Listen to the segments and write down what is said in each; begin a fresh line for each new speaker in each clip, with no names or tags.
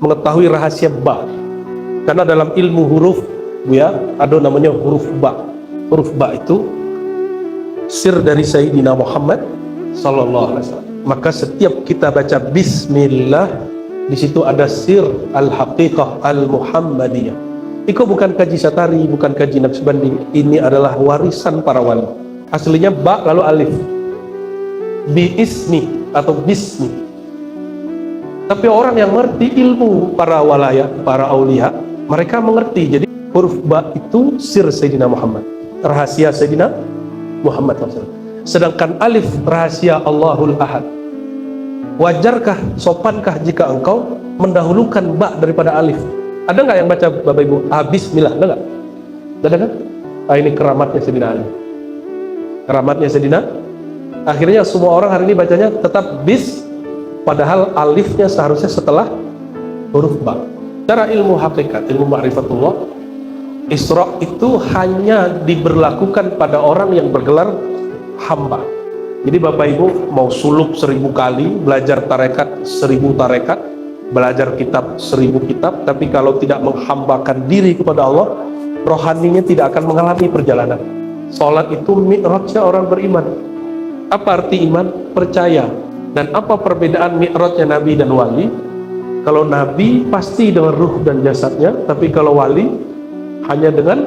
mengetahui rahasia ba. Karena dalam ilmu huruf, ya, ada namanya huruf ba. Huruf ba itu sir dari Sayyidina Muhammad sallallahu alaihi wasallam. Maka setiap kita baca bismillah, di situ ada sir al-haqiqah al-muhammadiyah. Itu bukan kaji satari, bukan kaji Naqsbandi. Ini adalah warisan para wali. Aslinya ba lalu alif. Bi ismi atau bismi. Tapi orang yang mengerti ilmu para walaya, para aulia, mereka mengerti. Jadi huruf ba itu sir Sayyidina Muhammad, rahasia Sayyidina Muhammad SAW. Sedangkan alif rahasia Allahul Ahad. Wajarkah, sopankah jika engkau mendahulukan ba daripada alif? Ada nggak yang baca Bapak Ibu? Bismillah, ada nggak? Ada kan? Ini keramatnya Sayyidina Ali. Keramatnya Sayyidina. Akhirnya semua orang hari ini bacanya tetap bis, padahal alifnya seharusnya setelah huruf ba. Cara ilmu hakikat, ilmu ma'rifatullah, Isra itu hanya diberlakukan pada orang yang bergelar hamba. Jadi Bapak Ibu mau suluk 1000 kali, belajar tarekat 1000 tarekat, belajar kitab 1000 kitab, tapi kalau tidak menghambakan diri kepada Allah, rohaninya tidak akan mengalami perjalanan. Salat itu mi'rajnya orang beriman. Apa arti iman? Percaya. Dan apa perbedaan mi'rajnya Nabi dan wali? Kalau Nabi pasti dengan ruh dan jasadnya, tapi kalau wali hanya dengan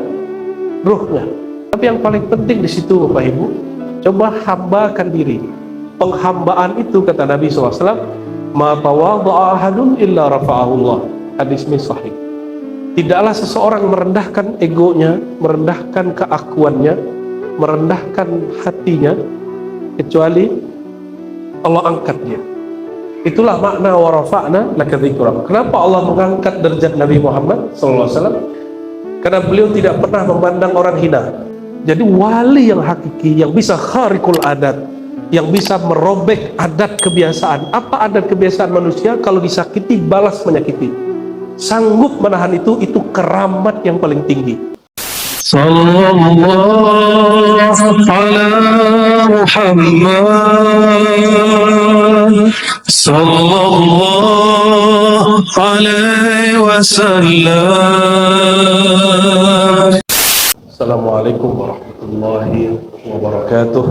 ruhnya. Tapi yang paling penting di situ Bapak Ibu, coba hambakan diri. Penghambaan itu kata Nabi SAW, ma tawadha'a ahadun illa rafa'ahullah. Hadis sahih. Tidaklah seseorang merendahkan egonya, merendahkan keakuannya, merendahkan hatinya, kecuali Allah angkat dia. Itulah makna wa rafa'na laka dzikra. Kenapa Allah mengangkat derajat Nabi Muhammad SAW? Karena beliau tidak pernah memandang orang hina. Jadi wali yang hakiki, yang bisa khariqul adat, yang bisa merobek adat kebiasaan. Apa adat kebiasaan manusia? Kalau disakiti, balas menyakiti. Sanggup menahan itu keramat yang paling tinggi.
Sallallahu ala Muhammad Sallallahu alaihi wasallam.
Assalamualaikum warahmatullahi wabarakatuh.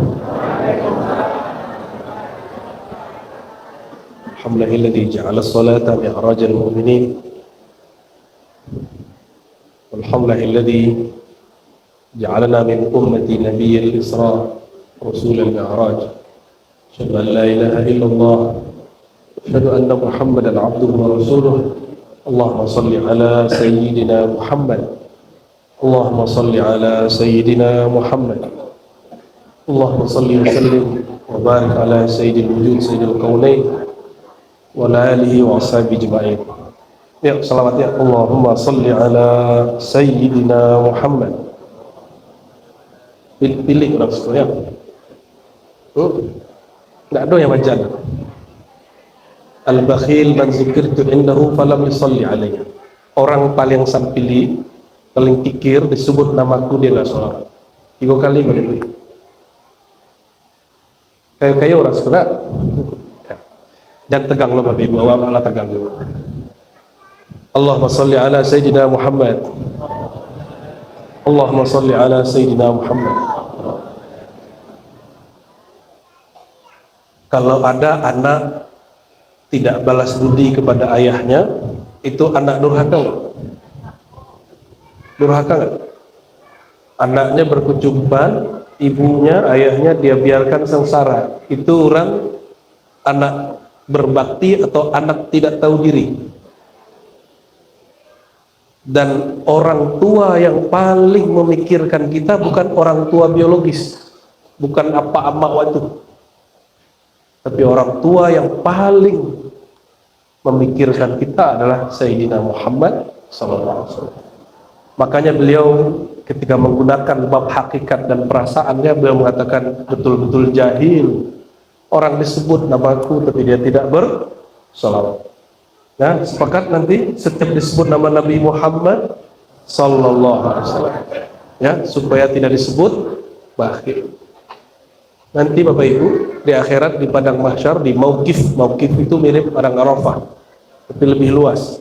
Alhamdulillahilladzi ja'ala as-salata mi'rajal mu'minin. Walhamdulillahilladzi ja'alana min ummati nabiyyil isra rasulil mi'raj. Asyhadu an la ilaha illallah wa asyhadu anna Muhammadan 'abduhu wa rasuluh. Allahumma shalli ala sayyidina Muhammad. Allahumma salli ala Sayyidina Muhammad. Allahumma salli wa sallim wa barik ala Sayyidil wujud Sayyidil kaunain wa ala alihi wa ashabihi ajma'in. Ya, salawat ya. Allahumma salli ala Sayyidina Muhammad. Pilih orang sekalian. Enggak ada yang majal. Al-bakhil man zikirtu indahu falam yusalli alayya. Orang paling sampili, paling pikir disebut namaku dia nggak sholat. 3 kali boleh. Kayak orang sholat. Jangan tegang loh Bapak Ibu, awal tegang dulu. Allahumma salli ala Sayyidina Muhammad. Allahumma salli ala Sayyidina Muhammad. Kalau ada anak tidak balas budi kepada ayahnya, itu anak durhaka nggak? Durhaka nggak? Anaknya berkecukupan, ibunya, ayahnya dia biarkan sengsara. Itu orang anak berbakti atau anak tidak tahu diri. Dan orang tua yang paling memikirkan kita bukan orang tua biologis, bukan apa emak waktu, tapi orang tua yang paling memikirkan kita adalah Sayyidina Muhammad SAW. Makanya beliau ketika menggunakan bab hakikat dan perasaannya, beliau mengatakan betul-betul jahil orang disebut namaku tapi dia tidak bersalawat. Nah, sepakat nanti setiap disebut nama Nabi Muhammad sallallahu alaihi wasallam, ya, supaya tidak disebut bakhil. Nanti Bapak Ibu di akhirat di padang mahsyar, di mauqif itu mirip padang Arafah tapi lebih luas.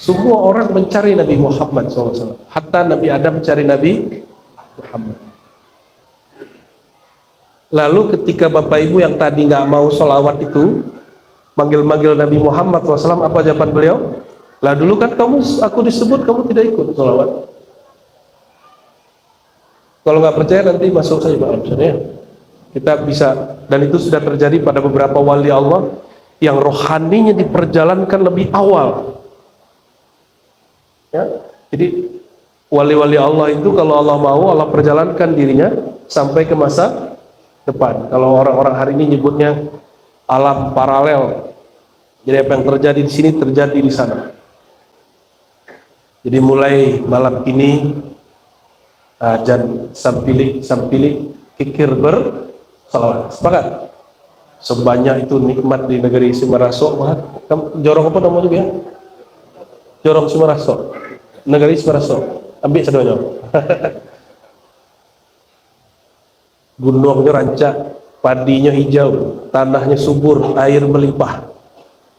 Semua orang mencari Nabi Muhammad SAW. Hatta Nabi Adam mencari Nabi Muhammad. Lalu ketika Bapak Ibu yang tadi nggak mau sholawat itu manggil-manggil Nabi Muhammad SAW, apa jawaban beliau? Lah dulu kan aku disebut, kamu tidak ikut sholawat. Kalau nggak percaya nanti masuk saja Pak Amsarnya. Kita bisa, dan itu sudah terjadi pada beberapa wali Allah yang rohaninya diperjalankan lebih awal. Ya, jadi wali-wali Allah itu kalau Allah mau, Allah perjalankan dirinya sampai ke masa depan. Kalau orang-orang hari ini nyebutnya alam paralel. Jadi apa yang terjadi di sini terjadi di sana. Jadi mulai malam ini dan sampilik kikir bersalawat. Sepakat? Sebanyak itu nikmat di negeri Simaraso. Jorong apa namanya juga? Jorong Simaraso. Negeri Simaraso. Ambil sedoyo. Gunungnya rancak, padinya hijau, tanahnya subur, air melimpah.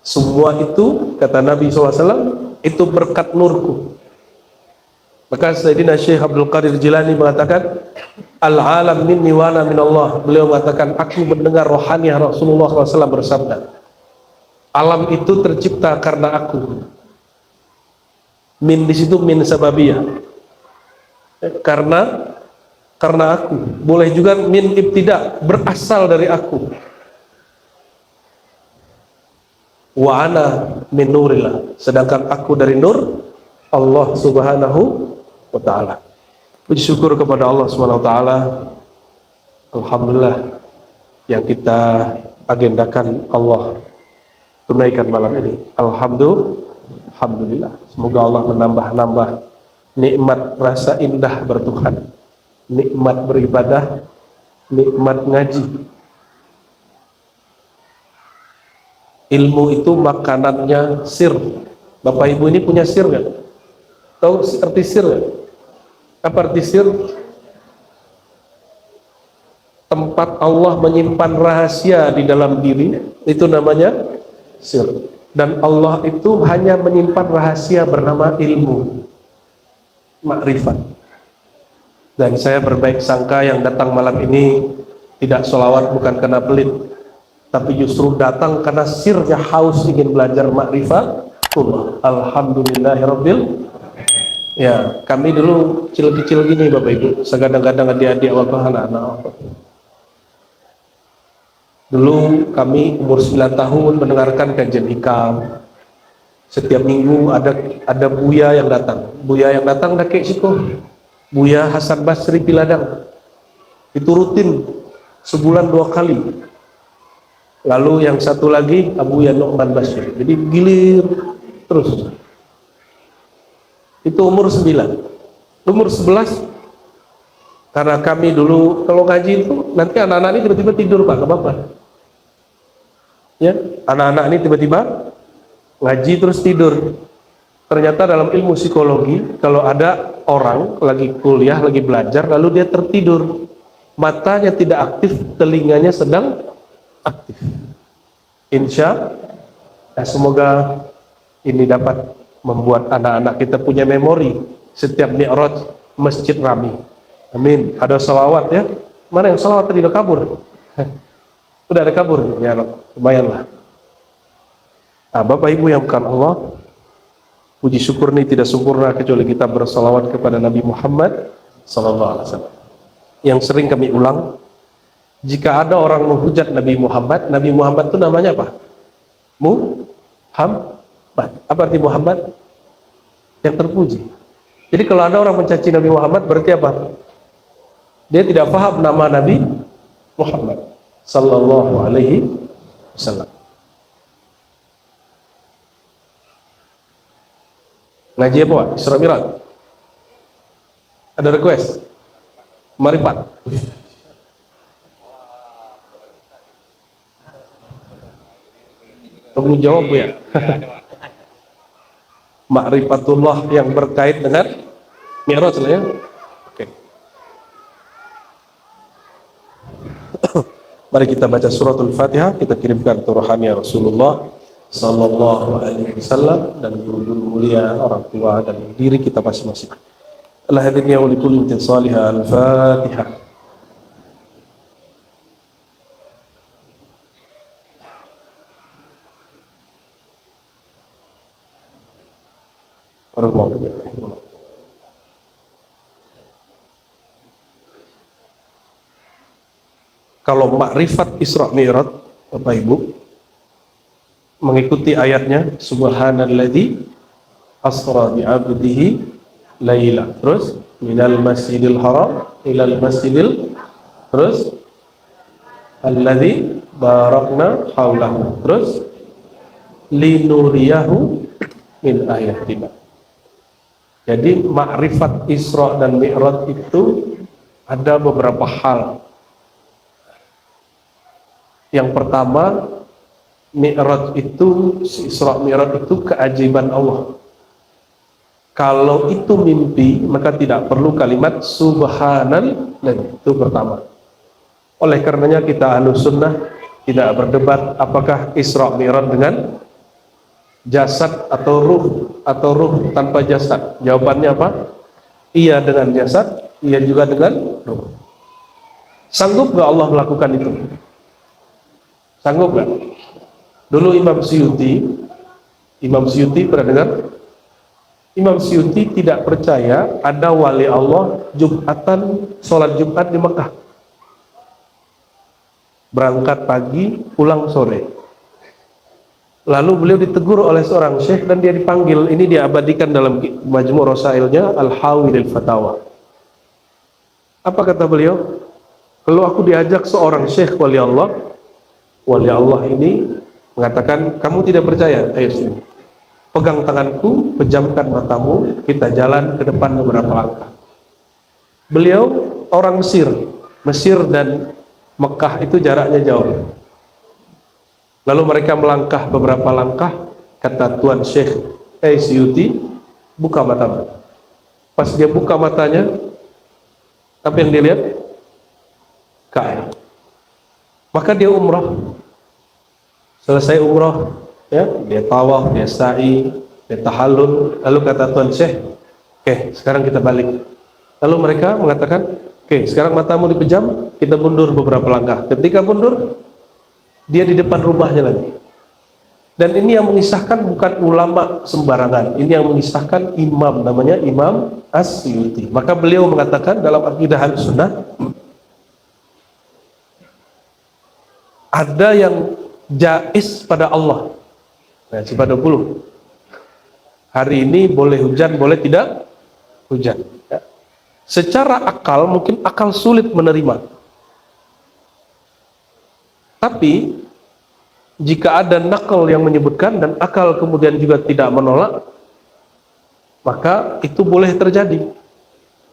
Semua itu kata Nabi SAW itu berkat nurku. Maka Sayyidina Syekh Abdul Qadir Jilani mengatakan al-alam minni wa ana min Allah. Beliau mengatakan aku mendengar rohani Rasulullah SAW bersabda, alam itu tercipta karena aku. Min di situ min sababiyah, karena aku. Boleh juga min ibtida, berasal dari aku. Wa ana min nurillah, sedangkan aku dari nur Allah Subhanahu wa ta'ala. Puji syukur kepada Allah Subhanahu wa ta'ala. Alhamdulillah yang kita agendakan Allah tunaikan malam ini. Alhamdulillah. Semoga Allah menambah-nambah nikmat rasa indah bertuhan, nikmat beribadah, nikmat ngaji. Ilmu itu makanannya sir. Bapak Ibu ini punya sir nggak? Tahu arti sir nggak? Apa arti sir? Tempat Allah menyimpan rahasia di dalam diri, itu namanya sir. Dan Allah itu hanya menyimpan rahasia bernama ilmu, makrifat. Dan saya berbaik sangka yang datang malam ini tidak sholawat bukan karena pelit, tapi justru datang karena sirnya haus ingin belajar makrifat. Alhamdulillahirabbil. Ya, kami dulu kecil-kecil gini Bapak Ibu, segadang-gadang adik-adik waktu anak-anak. Dulu kami umur 9 tahun mendengarkan kajian hikam. Setiap minggu ada buya yang datang. Buya yang datang dah kayak siku. Buya Hasan Basri Piladang. Itu rutin sebulan 2 kali. Lalu yang satu lagi Abu Ya Nu'man Basri. Jadi gilir terus. Itu umur 9. Umur 11, karena kami dulu kalau ngaji itu nanti anak-anak ini tiba-tiba tidur Pak, nggak apa-apa. Ya, anak-anak ini tiba-tiba ngaji terus tidur. Ternyata dalam ilmu psikologi, kalau ada orang lagi kuliah, lagi belajar, lalu dia tertidur, matanya tidak aktif, telinganya sedang aktif. Semoga ini dapat membuat anak-anak kita punya memori. Setiap mi'raj masjid rami. Amin. Ada salawat ya. Mana yang salawat tadi udah kabur? Udah ada kabur ya, lumayan lah. Nah, Bapak Ibu yang bukan Allah, puji syukur ini tidak sempurna kecuali kita bersalawat kepada Nabi Muhammad sallallahu alaihi wasallam. Yang sering kami ulang, jika ada orang menghujat Nabi Muhammad itu namanya apa? Muhammad. Apa arti Muhammad? Yang terpuji. Jadi kalau ada orang mencaci Nabi Muhammad berarti apa? Dia tidak paham nama Nabi Muhammad sallallahu alaihi wasallam. Ngaji apa Pak? Isra Mi'raj. Ada request? Mari Pak. Tunggu jawab Bu ya. Ma'rifatullah yang berkait dengan Mi'raj lah ya. Oke. Mari kita baca suratul Fatihah, kita kirimkan untuk rohani Rasulullah Sallallahu Alaihi Wasallam, dan guru-guru mulia, orang tua, dan diri kita masing-masing. Allah hadiniya wa likulli intin salihah. Al-Fatihah. Kalau makrifat Isra Mi'raj, Bapak Ibu, mengikuti ayatnya, subhanalladzi asra bi 'abdihi laila, terus minal masjidil haram ilal masjidil, terus alladzi barakna haulahu, terus linuriyahu min ayatina. Jadi makrifat Isra dan Mi'raj itu ada beberapa hal. Yang pertama, Mi'raj itu, Isra Mi'raj itu keajaiban Allah. Kalau itu mimpi, maka tidak perlu kalimat subhanallah, itu pertama. Oleh karenanya kita Ahlus Sunnah tidak berdebat apakah Isra Mi'raj dengan jasad atau ruh tanpa jasad. Jawabannya apa? Iya dengan jasad, iya juga dengan ruh. Sanggup gak Allah melakukan itu? Sanggup gak? Dulu Imam Suyuti pernah dengar? Imam Suyuti tidak percaya ada wali Allah Jumatan, sholat Jumat di Mekah, berangkat pagi, pulang sore. Lalu beliau ditegur oleh seorang syekh dan dia dipanggil. Ini diabadikan dalam Majmu' Rasailnya Al-Hawi lil Fatawa. Apa kata beliau? Kalau aku diajak seorang syekh wali Allah ini mengatakan, kamu tidak percaya? Ayo sini, pegang tanganku, pejamkan matamu, kita jalan ke depan beberapa langkah. Beliau orang Mesir dan Mekah itu jaraknya jauh. Lalu mereka melangkah beberapa langkah, kata Tuan Syekh Suyuti, buka matamu. Pas dia buka matanya, apa yang dia lihat? Ka'bah. Maka dia umrah. Selesai umrah, ya, dia tawaf, dia sa'i, dia tahallul. Lalu kata Tuan Syekh, oke, sekarang kita balik. Lalu mereka mengatakan, oke, sekarang matamu dipejam, kita mundur beberapa langkah. Ketika mundur, dia di depan rumahnya lagi. Dan ini yang mengisahkan bukan ulama sembarangan. Ini yang mengisahkan imam, namanya Imam As-Suyuti. Maka beliau mengatakan dalam Aqidah Ahlussunnah, ada yang jaiz pada Allah. Nah, sifat 20. Hari ini boleh hujan, boleh tidak hujan. Ya. Secara akal, mungkin akal sulit menerima. Tapi jika ada nakal yang menyebutkan dan akal kemudian juga tidak menolak, maka itu boleh terjadi.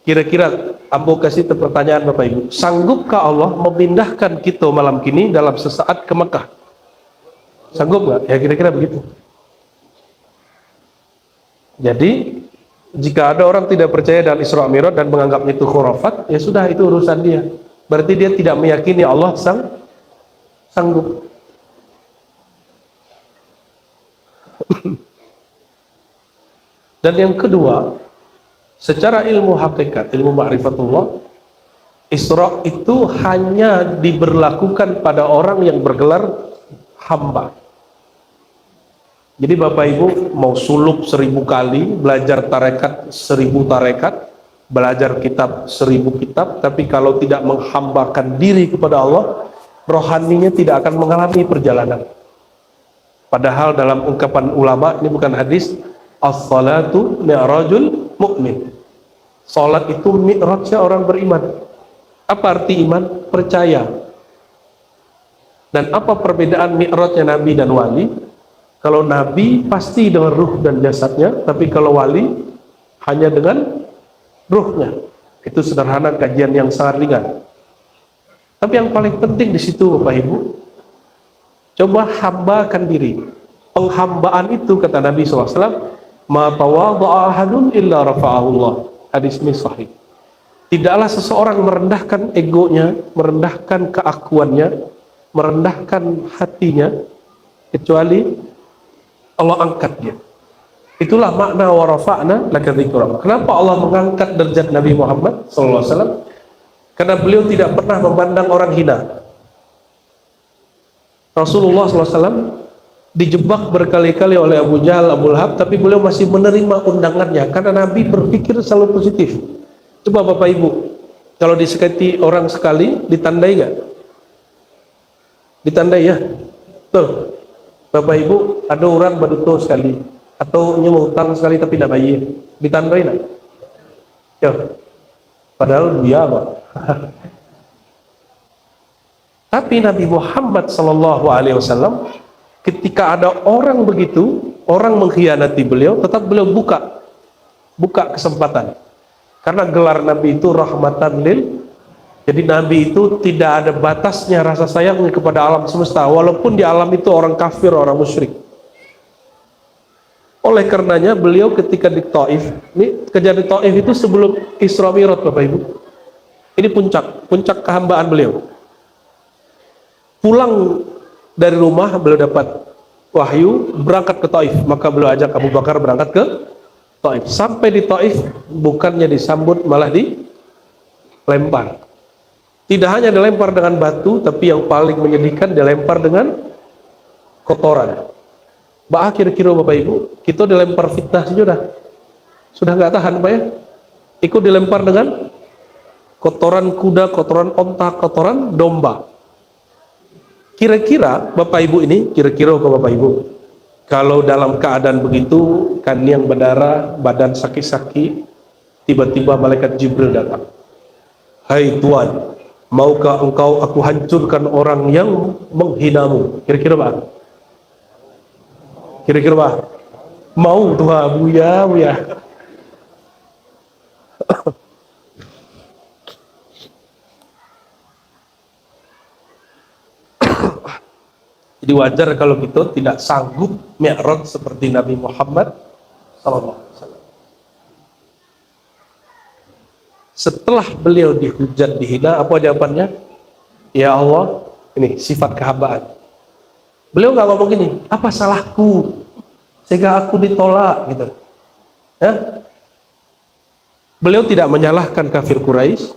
Kira-kira ambo kasih pertanyaan Bapak Ibu, sanggupkah Allah memindahkan kita malam kini dalam sesaat ke Mekah? Sanggup nggak? Ya kira-kira begitu. Jadi jika ada orang tidak percaya dalam Isra Mi'raj dan menganggapnya itu khurafat, ya sudah, itu urusan dia. Berarti dia tidak meyakini Allah sanggup. Dan yang kedua, secara ilmu hakikat, ilmu ma'rifatullah, Isra itu hanya diberlakukan pada orang yang bergelar hamba. Jadi Bapak Ibu mau suluk 1000 kali, belajar tarekat 1000 tarekat, belajar kitab 1000 kitab, tapi kalau tidak menghambakan diri kepada Allah, rohaninya tidak akan mengalami perjalanan. Padahal dalam ungkapan ulama, ini bukan hadis, as-salatu mi'rajul mu'min. Salat itu mi'rajnya orang beriman. Apa arti iman? Percaya. Dan apa perbedaan mi'rajnya Nabi dan wali? Kalau Nabi pasti dengan ruh dan jasadnya, tapi kalau wali hanya dengan ruhnya. Itu sederhana, kajian yang sangat ringan. Tapi yang paling penting di situ Bapak Ibu, coba hambakan diri. Penghambaan itu kata Nabi SAW, ma tawadha'a ahadun illa rafa'ahullah. Hadis ini sahih. Tidaklah seseorang merendahkan egonya, merendahkan keakuannya, merendahkan hatinya, kecuali Allah angkat dia. Itulah makna wa rafa'na laka dzikrak. Kenapa Allah mengangkat derajat Nabi Muhammad sallallahu alaihi wasallam? Karena beliau tidak pernah memandang orang hina. Rasulullah sallallahu alaihi wasallam dijebak berkali-kali oleh Abu Jahal, Abu Lahab, tapi beliau masih menerima undangannya karena Nabi berpikir selalu positif. Coba Bapak Ibu, kalau disekati orang sekali, ditandai nggak? Ditandai ya? Tuh, Bapak Ibu, ada orang berduto sekali, atau nyemuh hutang sekali tapi tidak bayar, ditandai nggak? Ya, padahal dia apa? Tapi Nabi Muhammad Sallallahu Alaihi Wasallam, ketika ada orang begitu, orang mengkhianati beliau, tetap beliau buka kesempatan. Karena gelar Nabi itu rahmatan lil, jadi Nabi itu tidak ada batasnya rasa sayangnya kepada alam semesta, walaupun di alam itu orang kafir, orang musyrik. Oleh karenanya beliau ketika di Taif, ini kejadian Taif itu sebelum Isra Mi'raj Bapak Ibu. Ini puncak kehambaan beliau. Pulang dari rumah beliau dapat wahyu berangkat ke Taif, maka beliau ajak Abu Bakar berangkat ke Taif. Sampai di Taif bukannya disambut malah dilempar. Tidak hanya dilempar dengan batu, tapi yang paling menyedihkan dilempar dengan kotoran. Kira-kira Bapak Ibu, kita dilempar fitnah sudah nggak tahan Pak ya. Ikut dilempar dengan kotoran kuda, kotoran onta, kotoran domba. Kira-kira Bapak Ibu ini, kira-kira ke Bapak Ibu, kalau dalam keadaan begitu, kan yang berdarah, badan sakit-sakit, tiba-tiba malaikat Jibril datang. Hai Tuhan, maukah engkau aku hancurkan orang yang menghinamu? Kira-kira Pak? Kira-kira Pak? Mau Tuhan, buya. Jadi wajar kalau kita tidak sanggup mi'raj seperti Nabi Muhammad SAW. Setelah beliau dihujat, dihina, apa jawabannya? Ya Allah, ini sifat kehambaan. Beliau nggak ngomong gini, apa salahku sehingga aku ditolak gitu. Ya? Beliau tidak menyalahkan kafir Quraisy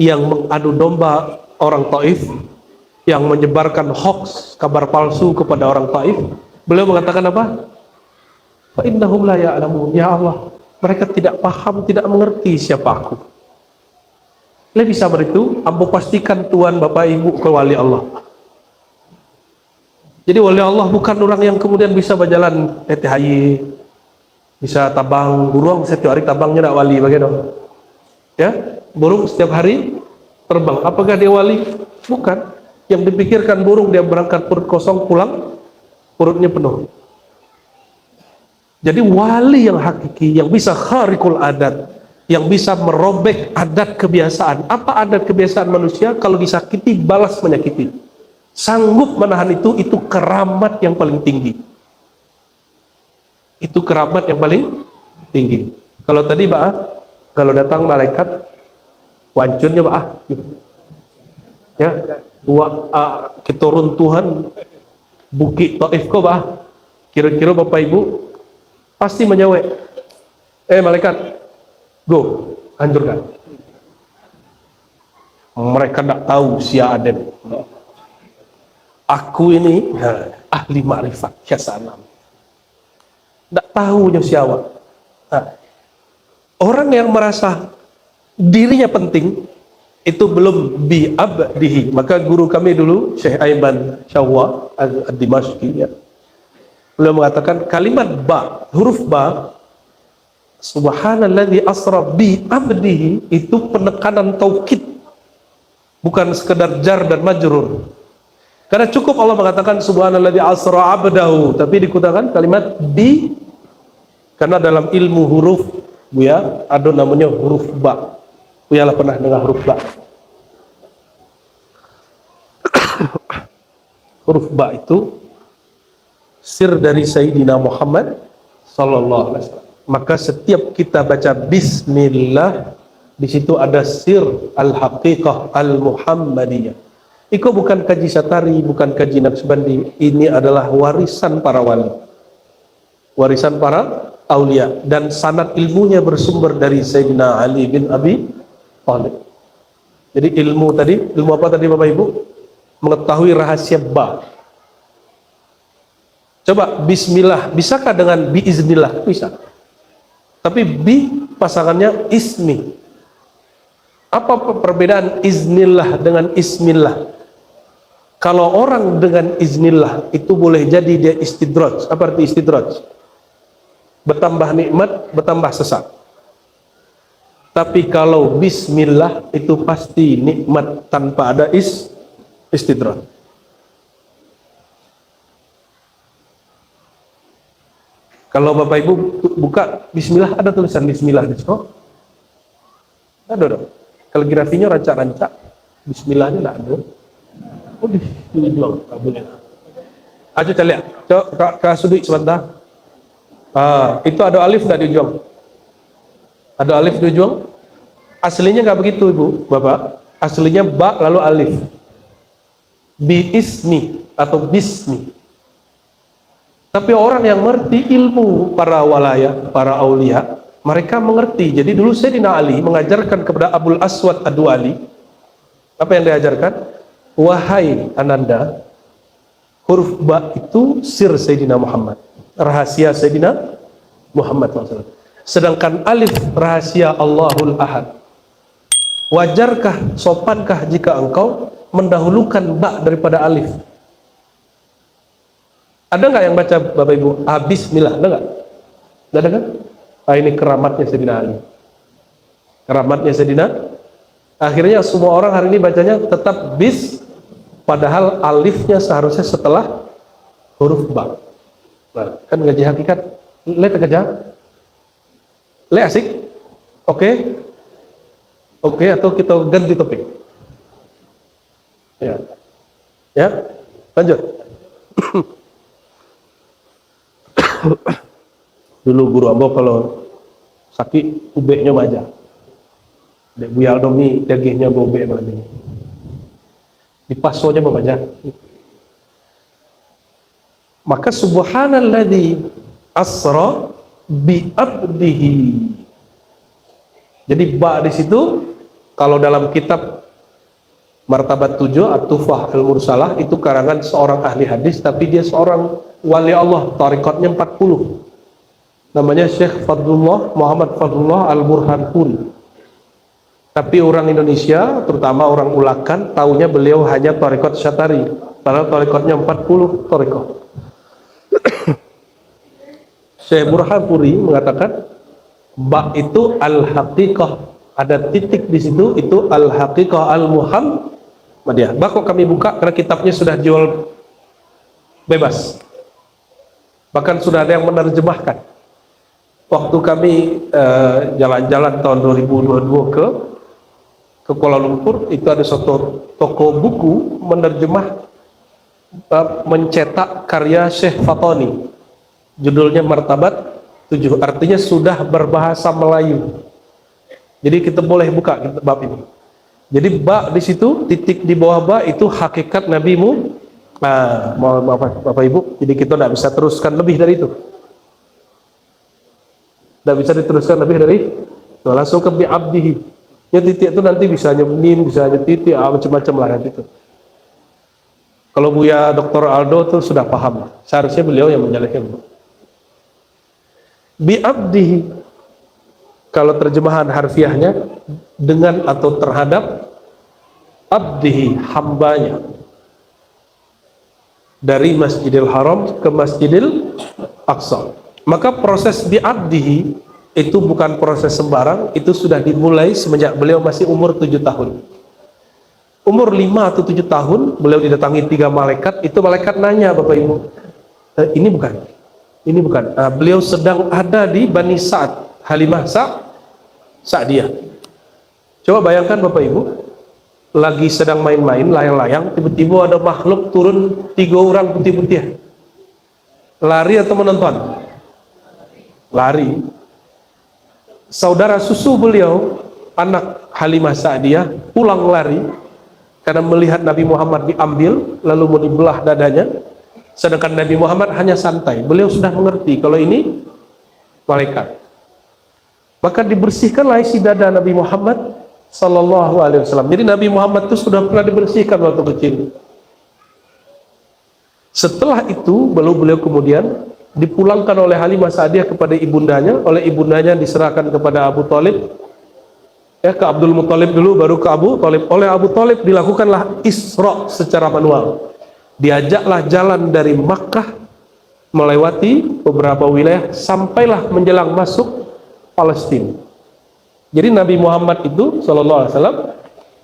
yang mengadu domba orang Taif, yang menyebarkan hoax, kabar palsu kepada orang Taif. Beliau mengatakan apa? Fa innahum la ya'lamun. Ya Allah, mereka tidak paham, tidak mengerti siapa aku. Lebih sabar itu, ambo pastikan Tuhan Bapak Ibu ke wali Allah. Jadi wali Allah bukan orang yang kemudian bisa berjalan TTHY, bisa tabang burung setiap hari tabangnya nak wali bagaimana? Ya, burung setiap hari terbang. Apakah dia wali? Bukan. Yang dipikirkan burung dia berangkat perut kosong, pulang perutnya penuh. Jadi wali yang hakiki, yang bisa khariqul adat, yang bisa merobek adat kebiasaan. Apa adat kebiasaan manusia? Kalau disakiti balas menyakiti. Sanggup menahan itu keramat yang paling tinggi. Itu keramat yang paling tinggi. Kalau tadi Pak, kalau datang malaikat wancurnya Pak, ya, kita runtuhan bukit Taif kok Pak. Kira-kira Bapak Ibu pasti menyawek. Malaikat, go, hancurkan. Mereka tidak tahu si Aden. Aku ini ahli ma'rifat khasanam. Tidak tahunya siapa. Orang yang merasa dirinya penting itu belum bi'abdihi. Maka guru kami dulu Syekh Aiman Syawwa ad-Dimashqi ya, beliau mengatakan kalimat ba, huruf ba, subhanalladzi asra bi'abdihi, itu penekanan taukid, bukan sekedar jar dan majrur. Karena cukup Allah mengatakan subhanalladzi asra abdahu, tapi dikutakan kalimat bi, karena dalam ilmu huruf Buya ada namanya huruf ba. Buya lah pernah dengar huruf ba. Huruf ba itu sir dari Sayyidina Muhammad sallallahu alaihi wasallam. Maka setiap kita baca bismillah, di situ ada sir al-haqiqah al-muhammadiyah. Itu bukan kaji Satari, bukan kaji Naqsbandi. Ini adalah warisan para wali. warisan para aulia, dan sanad ilmunya bersumber dari Sayyidina Ali bin Abi Thalib. Jadi ilmu tadi, ilmu apa tadi Bapak Ibu? Mengetahui rahasia ba. Coba bismillah, bisakah dengan biiznillah? Bisa. Tapi bi pasangannya ismi. Apa perbedaan iznillah dengan ismillah? Kalau orang dengan iznillah itu boleh jadi dia istidraj. Apa arti istidraj? Bertambah nikmat, bertambah sesat. Tapi kalau bismillah itu pasti nikmat tanpa ada istidraj. Kalau Bapak Ibu buka bismillah, ada tulisan bismillah di situ. Ada dong. Kaligrafinya rancak-rancak. Bismillahnya enggak ada. Oh, di belum, tak boleh. Ayo kita lihat. Coba ke sudut sebentar. Itu ada alif enggak di ujung? Ada alif di ujung? Aslinya enggak begitu, Ibu, Bapak. Aslinya ba lalu alif. Bi ismi atau bismi. Tapi orang yang mengerti ilmu para walaya, para aulia, mereka mengerti. Jadi dulu Sayyidina Ali mengajarkan kepada Abul Aswad Ad-Duali, apa yang diajarkan? Wahai Ananda, huruf ba itu sir Sayyidina Muhammad, rahasia Sayyidina Muhammad SAW. Sedangkan alif rahasia Allahul Ahad. Wajarkah, sopankah jika engkau mendahulukan ba daripada alif? Ada nggak yang baca Bapak Ibu? Bismillah, ada nggak? Nggak ada kan? Ini keramatnya Sayyidina Ali. Keramatnya Sayyidina. Akhirnya semua orang hari ini bacanya tetap bis, padahal alifnya seharusnya setelah huruf ba. Nah, kan ngaji hakikat. Lihat kerja. Lihat asik. Oke. Oke, atau kita ganti topik. Ya. Ya. Lanjut. Dulu guru Ambo kalau sakit ubeknya baja. Dek Buya Aldomi dagingnya bobek malam ini. Dipasonya membaca. Maka subhanalladzi asra bi abdihi. Jadi ba di situ kalau dalam kitab Martabat 7 At-Tufah Al-Mursalah itu karangan seorang ahli hadis, tapi dia seorang wali Allah, tarikatnya 40. Namanya Syekh Fadlullah Muhammad Fadlullah Al-Burhanpuri. Tapi orang Indonesia, terutama orang Ulakan, taunya beliau hanya tarikat Syatari, padahal tarikatnya 40 tarikat. Syekh Burhanpuri mengatakan ba itu al-haqiqah, ada titik di situ, itu al-haqiqah al-muhammadiyah. Kok kami buka karena kitabnya sudah jual bebas, bahkan sudah ada yang menerjemahkan. Waktu kami jalan-jalan tahun 2022 ke Kuala Lumpur, itu ada suatu toko buku menerjemah, mencetak karya Syekh Fatoni, judulnya Martabat 7, artinya sudah berbahasa Melayu. Jadi kita boleh buka bab ini. Jadi ba di situ, titik di bawah ba itu hakikat nabimu. Maaf Bapak Ibu, jadi kita tidak bisa teruskan lebih dari itu. Tidak bisa diteruskan lebih dari itu. Langsung ke bi abdihi. Ya titik itu nanti bisa hanya mim, bisa hanya titik, macam-macam lah nanti itu. Kalau Buya Dr. Aldo itu sudah paham. Seharusnya beliau yang menjelaskan. Bi abdihi, kalau terjemahan harfiahnya dengan atau terhadap, abdihi hambanya, dari Masjidil Haram ke Masjidil Aqsa. Maka proses bi abdihi itu bukan proses sembarang, itu sudah dimulai semenjak beliau masih umur 7 tahun. Umur 5 atau 7 tahun beliau didatangi 3 malaikat. Itu malaikat nanya, Bapak Ibu, ini bukan, ini bukan. Beliau sedang ada di Bani Sa'ad, Halimah Sa'diyah. Coba bayangkan Bapak Ibu, lagi sedang main-main layang-layang, tiba-tiba ada makhluk turun 3 orang putih-putih. Lari atau menonton? Lari. Saudara susu beliau, anak Halimah Sa'diyah, pulang lari karena melihat Nabi Muhammad diambil lalu mau dibelah dadanya. Sedangkan Nabi Muhammad hanya santai. Beliau sudah mengerti kalau ini malaikat. Maka dibersihkanlah isi dada Nabi Muhammad sallallahu alaihi wasallam. Jadi Nabi Muhammad itu sudah pernah dibersihkan waktu kecil. Setelah itu baru beliau kemudian dipulangkan oleh Halimah Sa'diyah kepada ibundanya, oleh ibundanya diserahkan kepada Abu Thalib, ya, ke Abdul Muthalib dulu, baru ke Abu Thalib. Oleh Abu Thalib dilakukanlah Isra secara manual. Diajaklah jalan dari Makkah melewati beberapa wilayah sampailah menjelang masuk Palestina. Jadi Nabi Muhammad itu sallallahu alaihi wasallam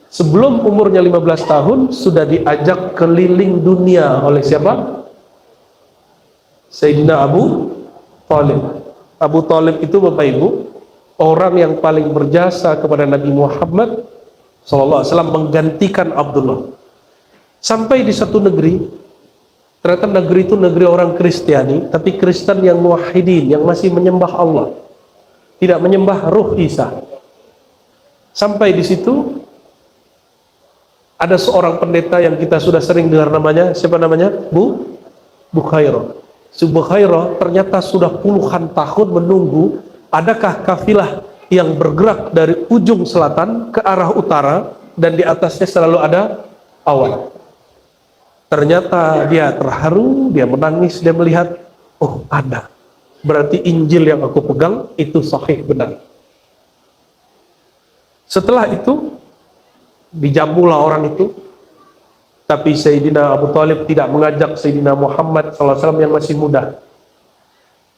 sebelum umurnya 15 tahun sudah diajak keliling dunia oleh siapa? Sayyidina Abu Thalib. Abu Thalib itu Bapak Ibu orang yang paling berjasa kepada Nabi Muhammad sallallahu alaihi wasallam, menggantikan Abdullah. Sampai di satu negeri, ternyata negeri itu negeri orang Kristiani, tapi Kristen yang muwahhidin, yang masih menyembah Allah, tidak menyembah Ruh Isa. Sampai di situ ada seorang pendeta yang kita sudah sering dengar namanya, siapa namanya? Bukhairah. Bukhairah ternyata sudah puluhan tahun menunggu adakah kafilah yang bergerak dari ujung selatan ke arah utara dan di atasnya selalu ada awan. Ternyata dia terharu, dia menangis, dia melihat, oh ada. Berarti Injil yang aku pegang itu sahih, benar. Setelah itu dijamulah orang itu, tapi Sayyidina Abu Thalib tidak mengajak Sayyidina Muhammad SAW yang masih muda.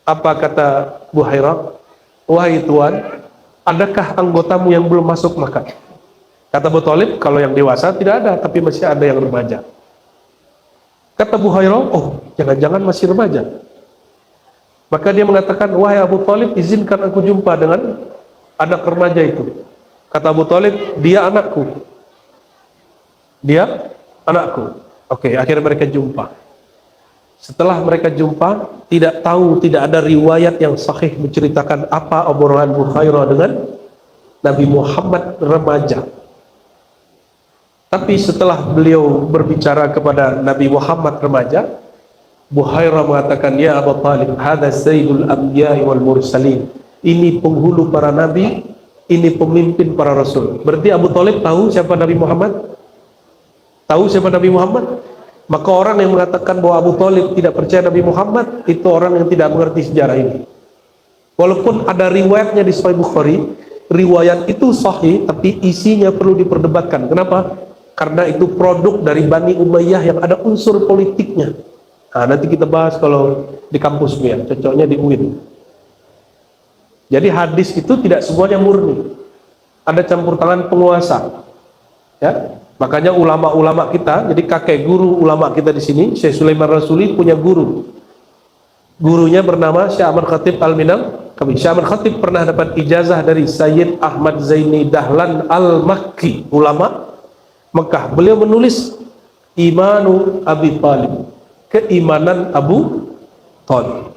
Apa kata Bukhairah? Wahai Tuan, adakah anggotamu yang belum masuk makan? Kata Abu Thalib, kalau yang dewasa tidak ada, tapi masih ada yang remaja. Kata Bukhairah, oh jangan-jangan masih remaja. Maka dia mengatakan, wahai Abu Thalib, izinkan aku jumpa dengan anak remaja itu. Kata Abu Thalib, dia anakku. Dia anakku. Oke, akhirnya mereka jumpa. Setelah mereka jumpa, tidak ada riwayat yang sahih menceritakan apa obrolan Bukhairah dengan Nabi Muhammad remaja. Tapi setelah beliau berbicara kepada Nabi Muhammad remaja, Bukhairah mengatakan, ya Abu Thalib, hadza sayyidul anbiya'i wal mursalin. Ini penghulu para nabi, ini pemimpin para rasul. Berarti Abu Thalib tahu siapa Nabi Muhammad? Tahu siapa Nabi Muhammad? Maka orang yang mengatakan bahwa Abu Thalib tidak percaya Nabi Muhammad, itu orang yang tidak mengerti sejarah ini. Walaupun ada riwayatnya di Sahih Bukhari, riwayat itu sahih, tapi isinya perlu diperdebatkan. Kenapa? Karena itu produk dari Bani Umayyah yang ada unsur politiknya. Nah, nanti kita bahas kalau di kampus ya, cocoknya di UIN. Jadi hadis itu tidak semuanya murni, ada campur tangan penguasa, ya. Makanya ulama-ulama kita, jadi kakek guru ulama kita di sini, Syekh Sulaiman Rasuli punya guru. Gurunya bernama Syekh Ahmad Khatib Al-Minang. Syekh Ahmad Khatib pernah dapat ijazah dari Sayyid Ahmad Zaini Dahlan Al-Makki, ulama Mekah. Beliau menulis Imanu Abi Thalib, keimanan Abu Thalib.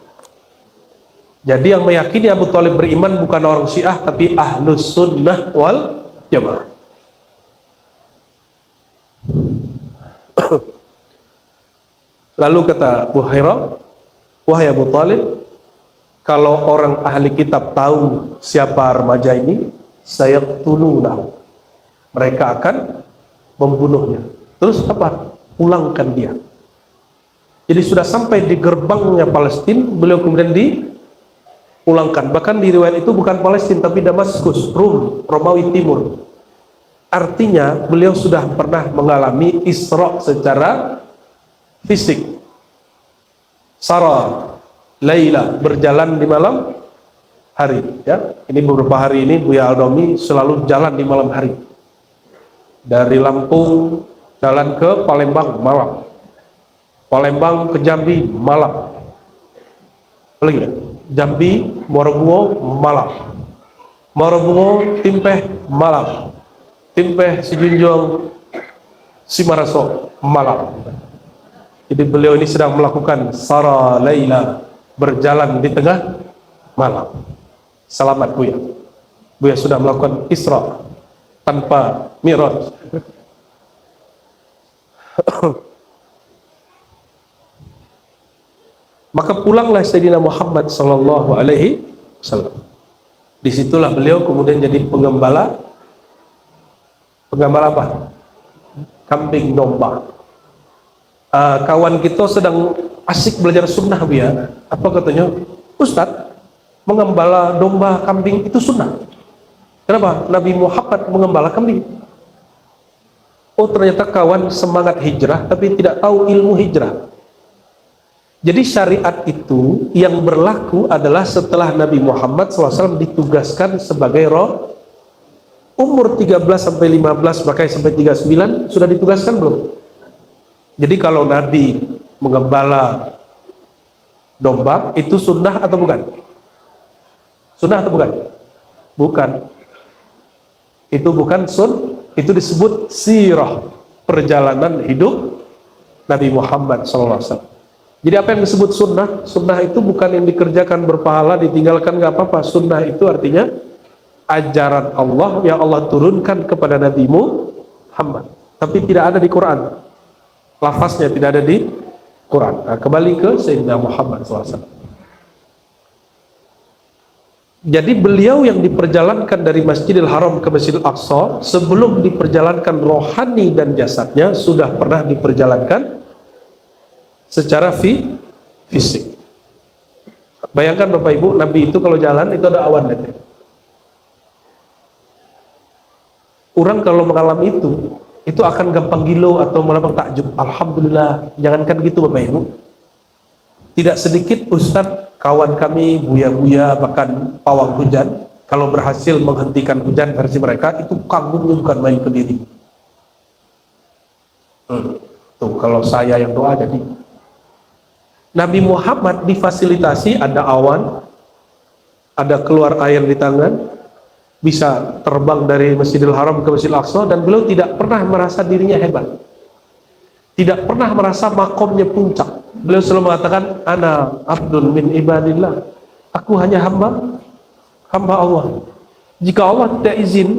Jadi yang meyakini Abu Thalib beriman bukan orang Syiah, tapi Ahlus Sunnah wal Jamaah. Lalu kata Bukhairah, wahai Abu Thalib, kalau orang ahli kitab tahu siapa remaja ini, sayaqtulunahu, mereka akan membunuhnya. Terus apa? Pulangkan dia. Jadi sudah sampai di gerbangnya Palestina, beliau kemudian dipulangkan. Bahkan di riwayat itu bukan Palestina, tapi Damaskus, Romawi Timur. Artinya beliau sudah pernah mengalami Isra secara fisik. Sara Laila, berjalan di malam hari, ya. Ini beberapa hari ini Buya Aldomi selalu jalan di malam hari. Dari Lampung jalan ke Palembang malam. Palembang ke Jambi malam. Lagi ya? Jambi, Muarabungo malam. Muarabungo, Timpeh malam. Timpeh, Sijunjung, Simaraso malam. Jadi beliau ini sedang melakukan Sara Laila, berjalan di tengah malam. Selamat Buya. Buya sudah melakukan Isra tanpa Mi'raj. Maka pulanglah Sayyidina Muhammad sallallahu alaihi wasallam. Disitulah beliau kemudian jadi pengembala apa? Kambing domba. Kawan kita sedang asik belajar sunnah ya. Apa katanya? Ustadz, mengembala domba kambing itu sunnah. Kenapa? Nabi Muhammad mengembala kambing. Oh, ternyata kawan semangat hijrah tapi tidak tahu ilmu hijrah. Jadi syariat itu yang berlaku adalah setelah Nabi Muhammad SAW ditugaskan sebagai roh. Umur 13 sampai 15 bahkan sampai 39 sudah ditugaskan belum? Jadi kalau Nabi mengembala domba itu sunnah atau bukan? Sunnah atau bukan? Bukan. Itu bukan itu disebut sirah, perjalanan hidup Nabi Muhammad SAW. Jadi apa yang disebut sunnah? Sunnah itu bukan yang dikerjakan berpahala, ditinggalkan nggak apa-apa. Sunnah itu artinya ajaran Allah yang Allah turunkan kepada Nabi Muhammad, tapi tidak ada di Quran. Lafaznya tidak ada di Quran. Nah, kembali ke Sayyidina Muhammad SAW. Jadi beliau yang diperjalankan dari Masjidil Haram ke Masjidil Aqsa, sebelum diperjalankan rohani dan jasadnya sudah pernah diperjalankan secara fisik. Bayangkan Bapak Ibu, Nabi itu kalau jalan itu ada awan nanti. Orang kalau mengalami itu akan gampang gilo atau malah takjub. Alhamdulillah, jangankan gitu Bapak Ibu. Tidak sedikit Ustadz, kawan kami, buya-buya, bahkan pawang hujan, kalau berhasil menghentikan hujan versi mereka, itu kagumnya bukan main ke diri. Tuh, kalau saya yang doa jadi. Nabi Muhammad difasilitasi, ada awan, ada keluar air di tangan, bisa terbang dari Masjidil Haram ke Masjidil Aqsa, dan beliau tidak pernah merasa dirinya hebat, tidak pernah merasa makomnya puncak. Beliau selalu mengatakan, ana abdun min ibadillah, aku hanya hamba Allah. Jika Allah tidak izin,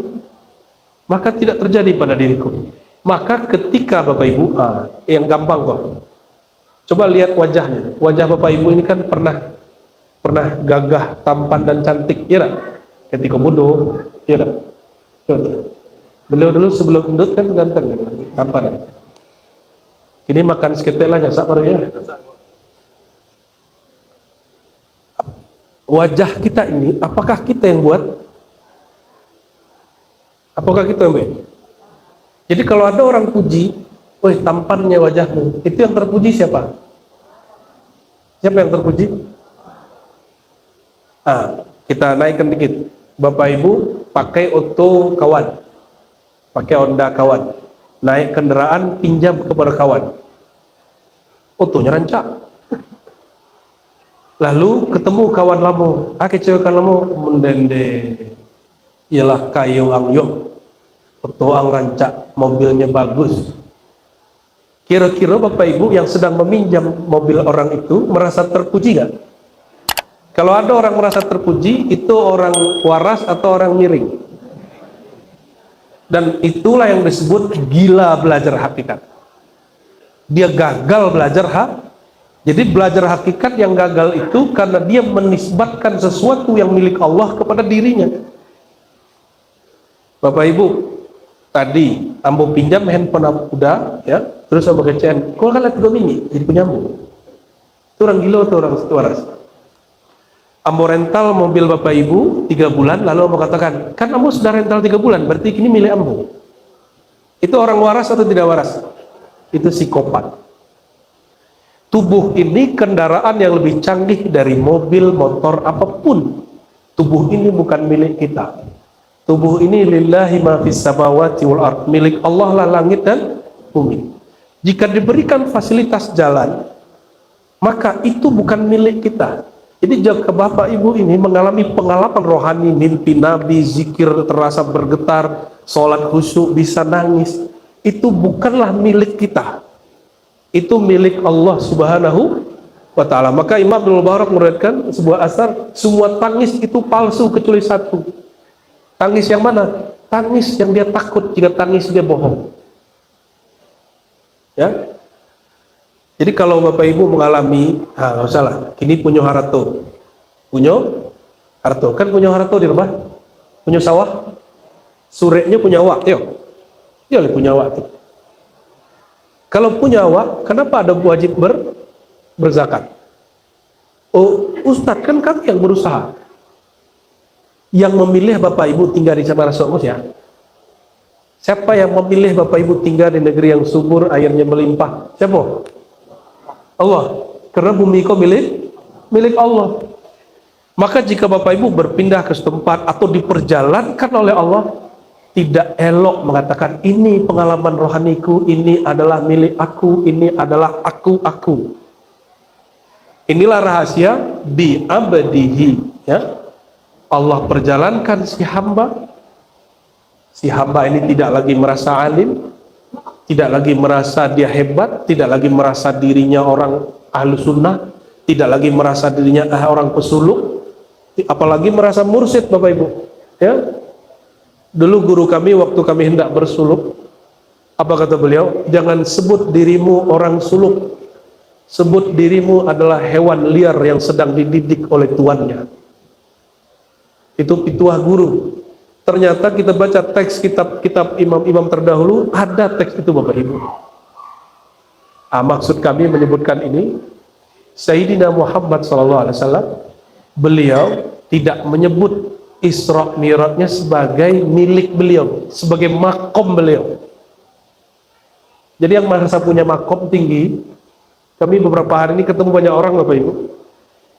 maka tidak terjadi pada diriku. Maka ketika Bapak Ibu, yang gampang kok, coba lihat wajahnya. Wajah Bapak Ibu ini kan pernah gagah, tampan dan cantik, ya tak? Ketika bodoh, ya tak? Beliau dulu sebelum gendut kan ganteng, tampan. Ini makan seketelanya, sak baru ya. Wajah kita ini, apakah kita yang buat? Apakah kita yang buat? Jadi kalau ada orang puji, woi tampannya wajahmu, itu yang terpuji siapa? Siapa yang terpuji? Kita naikkan dikit. Bapak Ibu pakai Otto kawan, pakai Honda kawan, naik kendaraan pinjam kepada kawan, Ottonya rancak. Lalu ketemu kawan lama, kecewakan lama, mendende, ialah kayu angyong, Otto ang rancak, mobilnya bagus. Kira-kira Bapak Ibu yang sedang meminjam mobil orang itu merasa terpuji nggak? Kalau ada orang merasa terpuji, itu orang waras atau orang miring. Dan itulah yang disebut gila belajar hakikat. Dia gagal belajar Jadi belajar hakikat yang gagal itu karena dia menisbatkan sesuatu yang milik Allah kepada dirinya. Bapak Ibu, tadi ambo pinjam handphone udah, ya, terus ambo kecean, kok kan lihat 2 mini jadi penyambung. Itu orang gila atau orang waras? Ambo rental mobil Bapak Ibu 3 bulan, lalu ambo katakan, kan ambo sudah rental 3 bulan, berarti kini milik ambo. Itu orang waras atau tidak waras? Itu psikopat. Tubuh ini kendaraan yang lebih canggih dari mobil, motor, apapun. Tubuh ini bukan milik kita. Tubuh ini lillahi ma fis samawati wal ard, milik Allah lah langit dan bumi. Jika diberikan fasilitas jalan, maka itu bukan milik kita. Jadi jika Bapak Ibu ini mengalami pengalaman rohani, mimpi Nabi, zikir terasa bergetar, sholat khusyuk, bisa nangis, itu bukanlah milik kita. Itu milik Allah Subhanahu wa ta'ala. Maka Imam Abdul Barak meriwayatkan sebuah asar, semua tangis itu palsu kecuali satu. Tangis yang mana? Tangis yang dia takut, jika tangis dia bohong. Ya. Jadi kalau Bapak Ibu mengalami, nggak usah lah, kini punya harto, kan punya harto di rumah, punya sawah, surenya punya awak, dia punya awak tuh. Kalau punya awak, kenapa ada wajib berzakat? Oh, Ustadz, kan kami yang berusaha. Yang memilih Bapak Ibu tinggal di Sabara Somus ya. Siapa yang memilih Bapak Ibu tinggal di negeri yang subur, airnya melimpah? Siapa? Allah. Karena bumi kau milik Allah. Maka jika Bapak Ibu berpindah ke setempat atau diperjalankan oleh Allah, tidak elok mengatakan ini pengalaman rohaniku, ini adalah milik aku, ini adalah aku. Inilah rahasia bi abdihi, ya. Allah perjalankan si hamba ini tidak lagi merasa alim, tidak lagi merasa dia hebat, tidak lagi merasa dirinya orang ahlu sunnah, tidak lagi merasa dirinya orang pesuluk, apalagi merasa mursyid Bapak Ibu, ya. Dulu guru kami waktu kami hendak bersuluk, apa kata beliau? Jangan sebut dirimu orang suluk, sebut dirimu adalah hewan liar yang sedang dididik oleh tuannya. Itu pituah guru. Ternyata kita baca teks kitab imam-imam terdahulu, ada teks itu Bapak Ibu. Maksud kami menyebutkan ini, Sayyidina Muhammad SAW, beliau tidak menyebut Isra Mi'rajnya sebagai milik beliau, sebagai makom beliau. Jadi yang merasa punya makom tinggi, kami beberapa hari ini ketemu banyak orang Bapak Ibu.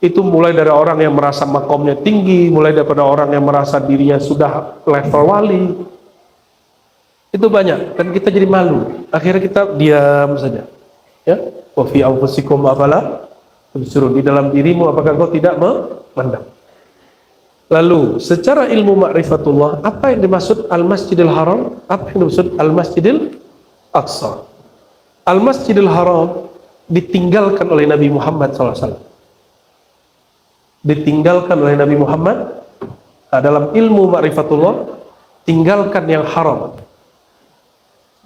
Itu mulai dari orang yang merasa makomnya tinggi, mulai daripada orang yang merasa dirinya sudah level wali. Itu banyak, dan kita jadi malu. Akhirnya kita diam saja. Ya, wa fi anfusikum afala tubsirun, di dalam dirimu apakah kau tidak memandang? Lalu secara ilmu ma'rifatullah, apa yang dimaksud Al-Masjidil Haram? Apa yang dimaksud Al-Masjidil Aqsa? Al-Masjidil Haram ditinggalkan oleh Nabi Muhammad SAW. Ditinggalkan oleh Nabi Muhammad dalam ilmu ma'rifatullah, tinggalkan yang haram,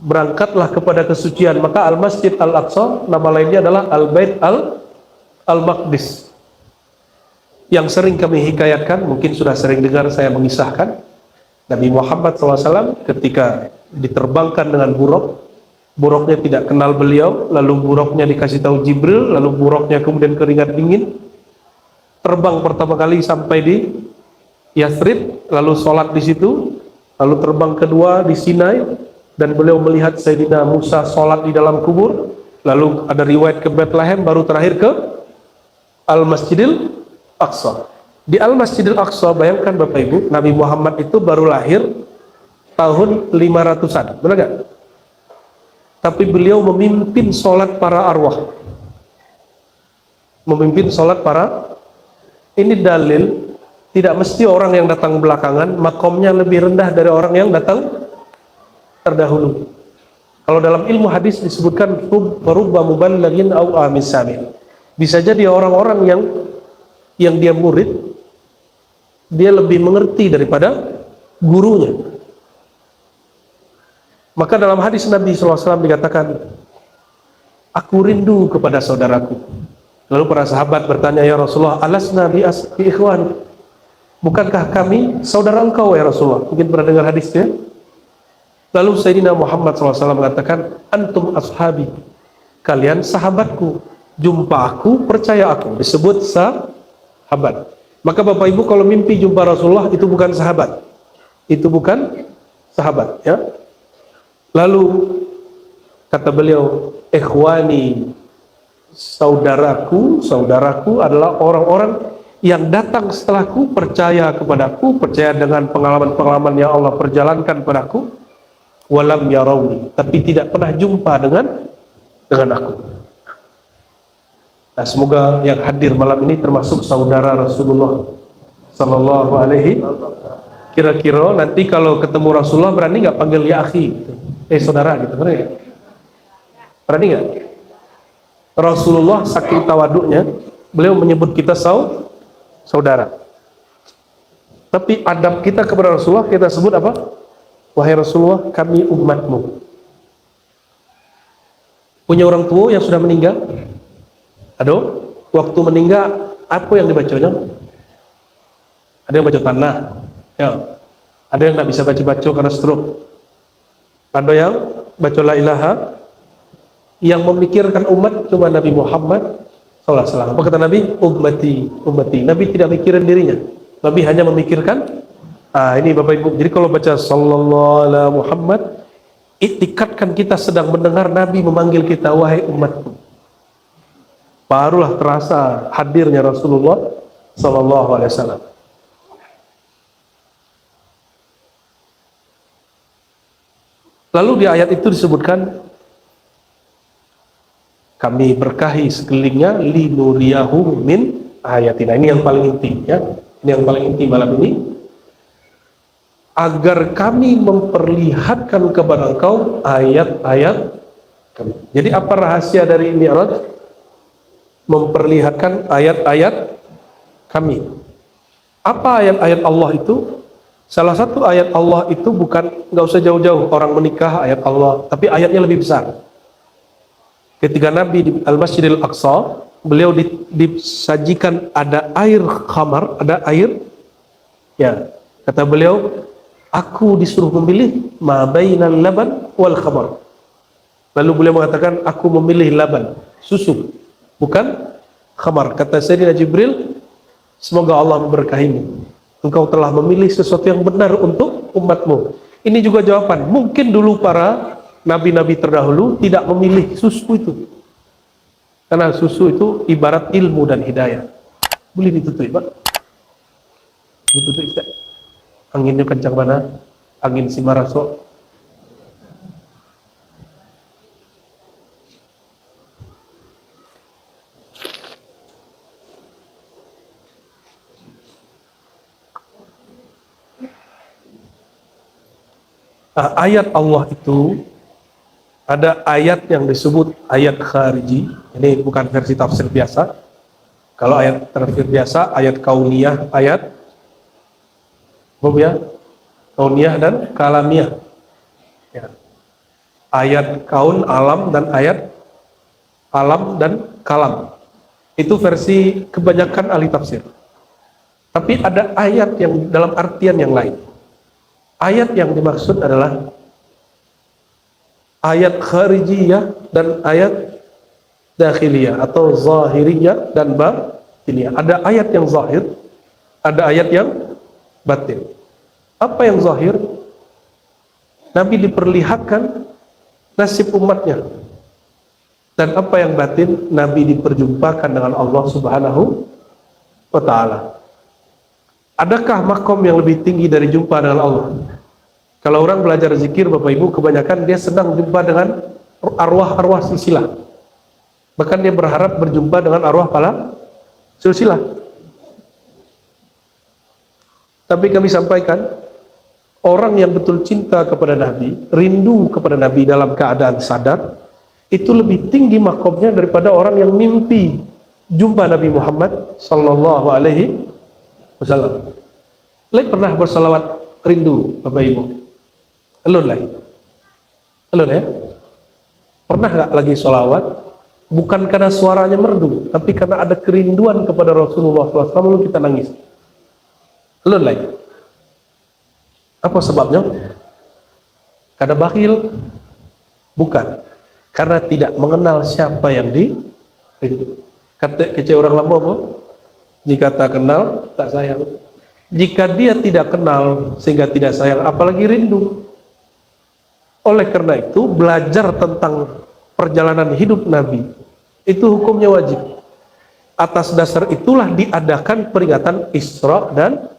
berangkatlah kepada kesucian. Maka Al-Masjid Al-Aqsa, nama lainnya adalah Al-Bait Al-Maqdis, yang sering kami hikayatkan, mungkin sudah sering dengar saya mengisahkan. Nabi Muhammad SAW ketika diterbangkan dengan buruknya tidak kenal beliau, lalu buruknya dikasih tahu Jibril, lalu buruknya kemudian keringat dingin, terbang pertama kali sampai di Yathrib, lalu sholat di situ, lalu terbang kedua di Sinai, dan beliau melihat Sayyidina Musa sholat di dalam kubur, lalu ada riwayat ke Bethlehem, baru terakhir ke Al-Masjidil Aqsa. Di Al-Masjidil Aqsa, bayangkan Bapak Ibu, Nabi Muhammad itu baru lahir tahun 500-an, benar gak? Tapi beliau memimpin sholat para arwah, memimpin sholat para. Ini dalil, tidak mesti orang yang datang belakangan makomnya lebih rendah dari orang yang datang terdahulu. Kalau dalam ilmu hadis disebutkan rubba muballagin au amis sami. Bisa jadi orang-orang yang dia murid, dia lebih mengerti daripada gurunya. Maka dalam hadis Nabi SAW dikatakan, aku rindu kepada saudaraku. Lalu para sahabat bertanya, ya Rasulullah, alasna bi ikhwan, bukankah kami saudara engkau ya Rasulullah? Mungkin pernah dengar hadisnya. Lalu Sayyidina Muhammad SAW mengatakan, antum ashabi, kalian sahabatku, jumpa aku, percaya aku. Disebut sahabat. Maka Bapak Ibu kalau mimpi jumpa Rasulullah, itu bukan sahabat, itu bukan sahabat, ya. Lalu kata beliau, ikhwani, saudaraku adalah orang-orang yang datang setelahku, percaya kepadaku, percaya dengan pengalaman-pengalaman yang Allah perjalankan padaku, walam yarawni, tapi tidak pernah jumpa dengan aku. Nah, semoga yang hadir malam ini termasuk saudara Rasulullah Sallallahu Alaihi. Kira-kira nanti kalau ketemu Rasulullah berani nggak panggil ya akhi, saudara gitu, berani nggak? Berani nggak? Rasulullah saking tawaduknya, beliau menyebut kita saudara. Tapi adab kita kepada Rasulullah, kita sebut apa? Wahai Rasulullah, kami umatmu. Punya orang tua yang sudah meninggal, Aduh, waktu meninggal apa yang dibacanya? Ada yang baca tanah, ya. Ada yang nggak bisa baca karena stroke. Ada yang baca la ilaha. Yang memikirkan umat cuma Nabi Muhammad SAW. Apa kata Nabi? Ummati, ummati. Nabi tidak mikirin dirinya. Nabi hanya memikirkan. Ini Bapak Ibu. Jadi kalau baca Sallallahu Alaihi Muhammad, itikadkan kita sedang mendengar Nabi memanggil kita, wahai umatku. Barulah terasa hadirnya Rasulullah Sallallahu Alaihi Wasallam. Lalu di ayat itu disebutkan, kami berkahi sekelilingnya linuriyahu min ayatina. Ini yang paling inti, ya. Ini yang paling inti malam ini. Agar kami memperlihatkan kepada engkau ayat-ayat kami. Jadi apa rahasia dari Mi'raj? Memperlihatkan ayat-ayat kami. Apa ayat-ayat Allah itu? Salah satu ayat Allah itu bukan, nggak usah jauh-jauh orang menikah ayat Allah, tapi ayatnya lebih besar. Ketika Nabi di Al-Masjidil Aqsa, beliau disajikan ada air khamar, ada air, ya, kata beliau, aku disuruh memilih ma bainal laban wal khamar. Lalu beliau mengatakan, aku memilih laban, susu, bukan khamar. Kata Sayyidina Jibril, semoga Allah memberkahimu. Engkau telah memilih sesuatu yang benar untuk umatmu. Ini juga jawaban. Mungkin dulu para nabi-nabi terdahulu tidak memilih susu itu. Karena susu itu ibarat ilmu dan hidayah. Boleh ditutup, Pak? Ditutup, Ustaz. Anginnya kencang mana? Angin Simaraso. Ayat Allah itu ada ayat yang disebut ayat khariji. Ini bukan versi tafsir biasa. Kalau ayat tafsir biasa, ayat kauniyah, ayat kauniyah dan kalamiyah. Ya. Ayat kaun, alam, dan ayat alam dan kalam. Itu versi kebanyakan ahli tafsir. Tapi ada ayat yang dalam artian yang lain. Ayat yang dimaksud adalah ayat kharijiyah dan ayat dakhiliyah atau zahiriyah dan batiniyah. Ada ayat yang zahir, ada ayat yang batin. Apa yang zahir? Nabi diperlihatkan nasib umatnya. Dan apa yang batin? Nabi diperjumpakan dengan Allah Subhanahu wa ta'ala. Adakah makom yang lebih tinggi dari jumpa dengan Allah? Kalau orang belajar zikir, Bapak Ibu, kebanyakan dia senang jumpa dengan arwah-arwah silsilah. Bahkan dia berharap berjumpa dengan arwah para silsilah. Tapi kami sampaikan, orang yang betul cinta kepada Nabi, rindu kepada Nabi dalam keadaan sadar, itu lebih tinggi makomnya daripada orang yang mimpi jumpa Nabi Muhammad sallallahu alaihi wasallam. Lain pernah bersalawat rindu, Bapak Ibu? Elun lah. Elun ya? Pernah nggak lagi salawat? Bukan karena suaranya merdu, tapi karena ada kerinduan kepada Rasulullah SAW, lalu kita nangis. Elun lah. Apa sebabnya? Karena bakhil? Bukan. Karena tidak mengenal siapa yang dirindu. Kata kece orang lama apa? Jika tak kenal, tak sayang. Jika dia tidak kenal sehingga tidak sayang, apalagi rindu. Oleh karena itu, belajar tentang perjalanan hidup Nabi itu hukumnya wajib. Atas dasar itulah diadakan peringatan Isra dan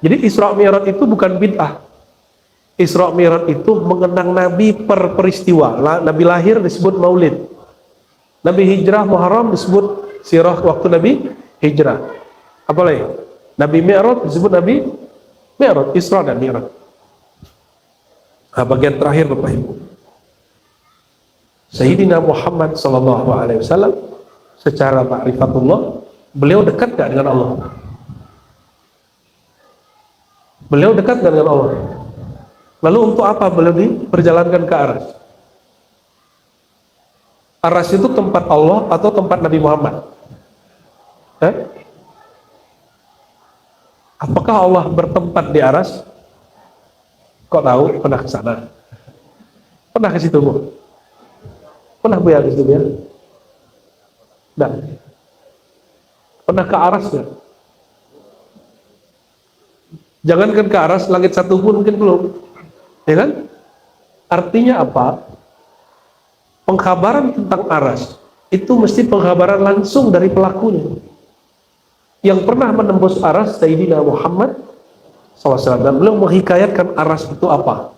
jadi Isra Mi'raj itu bukan bid'ah. Isra Mi'raj itu mengenang Nabi per peristiwa. Nabi lahir disebut Maulid. Nabi hijrah Muharram disebut sirah waktu Nabi hijrah. Apa lagi? Nabi Mi'raj disebut Nabi Mi'raj, Isra dan Mi'raj. Bagian terakhir Bapak Ibu. Sayyidina Muhammad sallallahu alaihi wasallam secara ma'rifatullah, beliau dekat gak dengan Allah? Beliau dekat gak dengan Allah? Lalu untuk apa beliau diperjalankan ke Arsy? Arsy itu tempat Allah atau tempat Nabi Muhammad? Eh? Apakah Allah bertempat di aras? Kok tahu? Pernah ke sana? Pernah ke situ, Bu? Pernah Bu ya ke situ ya? Nah, pernah ke aras nggak? Jangankan ke aras, langit satu pun mungkin belum, ya kan? Artinya apa? Pengkhabaran tentang aras itu mesti pengkhabaran langsung dari pelakunya. Yang pernah menembus aras Sayyidina Muhammad SAW, dan beliau menghikayatkan aras itu apa.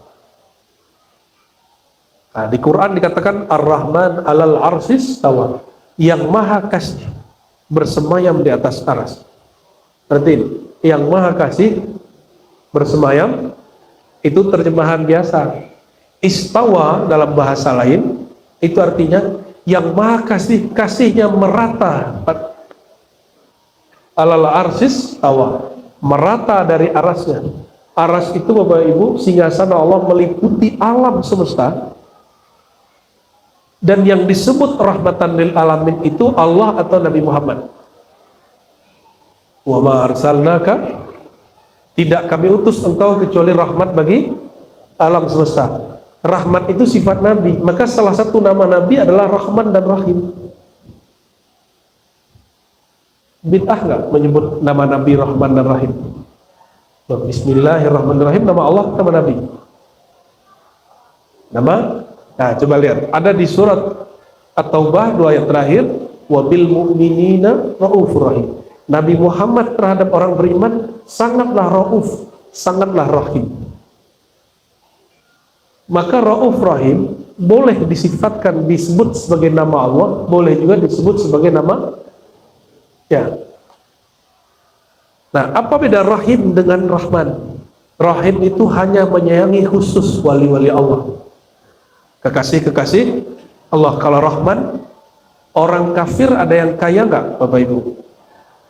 Nah, di Quran dikatakan Ar-Rahman alal arsis tawa, yang maha kasih bersemayam di atas aras. Berarti yang maha kasih bersemayam itu terjemahan biasa. Istawa dalam bahasa lain itu artinya yang maha kasih, kasihnya merata. Alal arsis tawa, merata dari arasnya. Aras itu Bapak Ibu singgasana Allah, meliputi alam semesta. Dan yang disebut rahmatan lil alamin itu Allah atau Nabi Muhammad. Wa ma arsalnaka, tidak kami utus engkau kecuali rahmat bagi alam semesta. Rahmat itu sifat Nabi, maka salah satu nama Nabi adalah Rahman dan Rahim. Bid'ah nggak menyebut nama Nabi Rahman dan Rahim? Bismillahirrahmanirrahim, nama Allah, nama Nabi. Nama, nah coba lihat, ada di surat At-Taubah 2 ayat terakhir, wabil mu'minina raufur rahim. Nabi Muhammad terhadap orang beriman sangatlah rauf, sangatlah rahim. Maka rauf rahim boleh disifatkan, disebut sebagai nama Allah, boleh juga disebut sebagai nama ya. Nah, apa beda rahim dengan rahman? Rahim itu hanya menyayangi khusus wali-wali Allah, kekasih-kekasih Allah. Kalau rahman, orang kafir ada yang kaya nggak Bapak Ibu?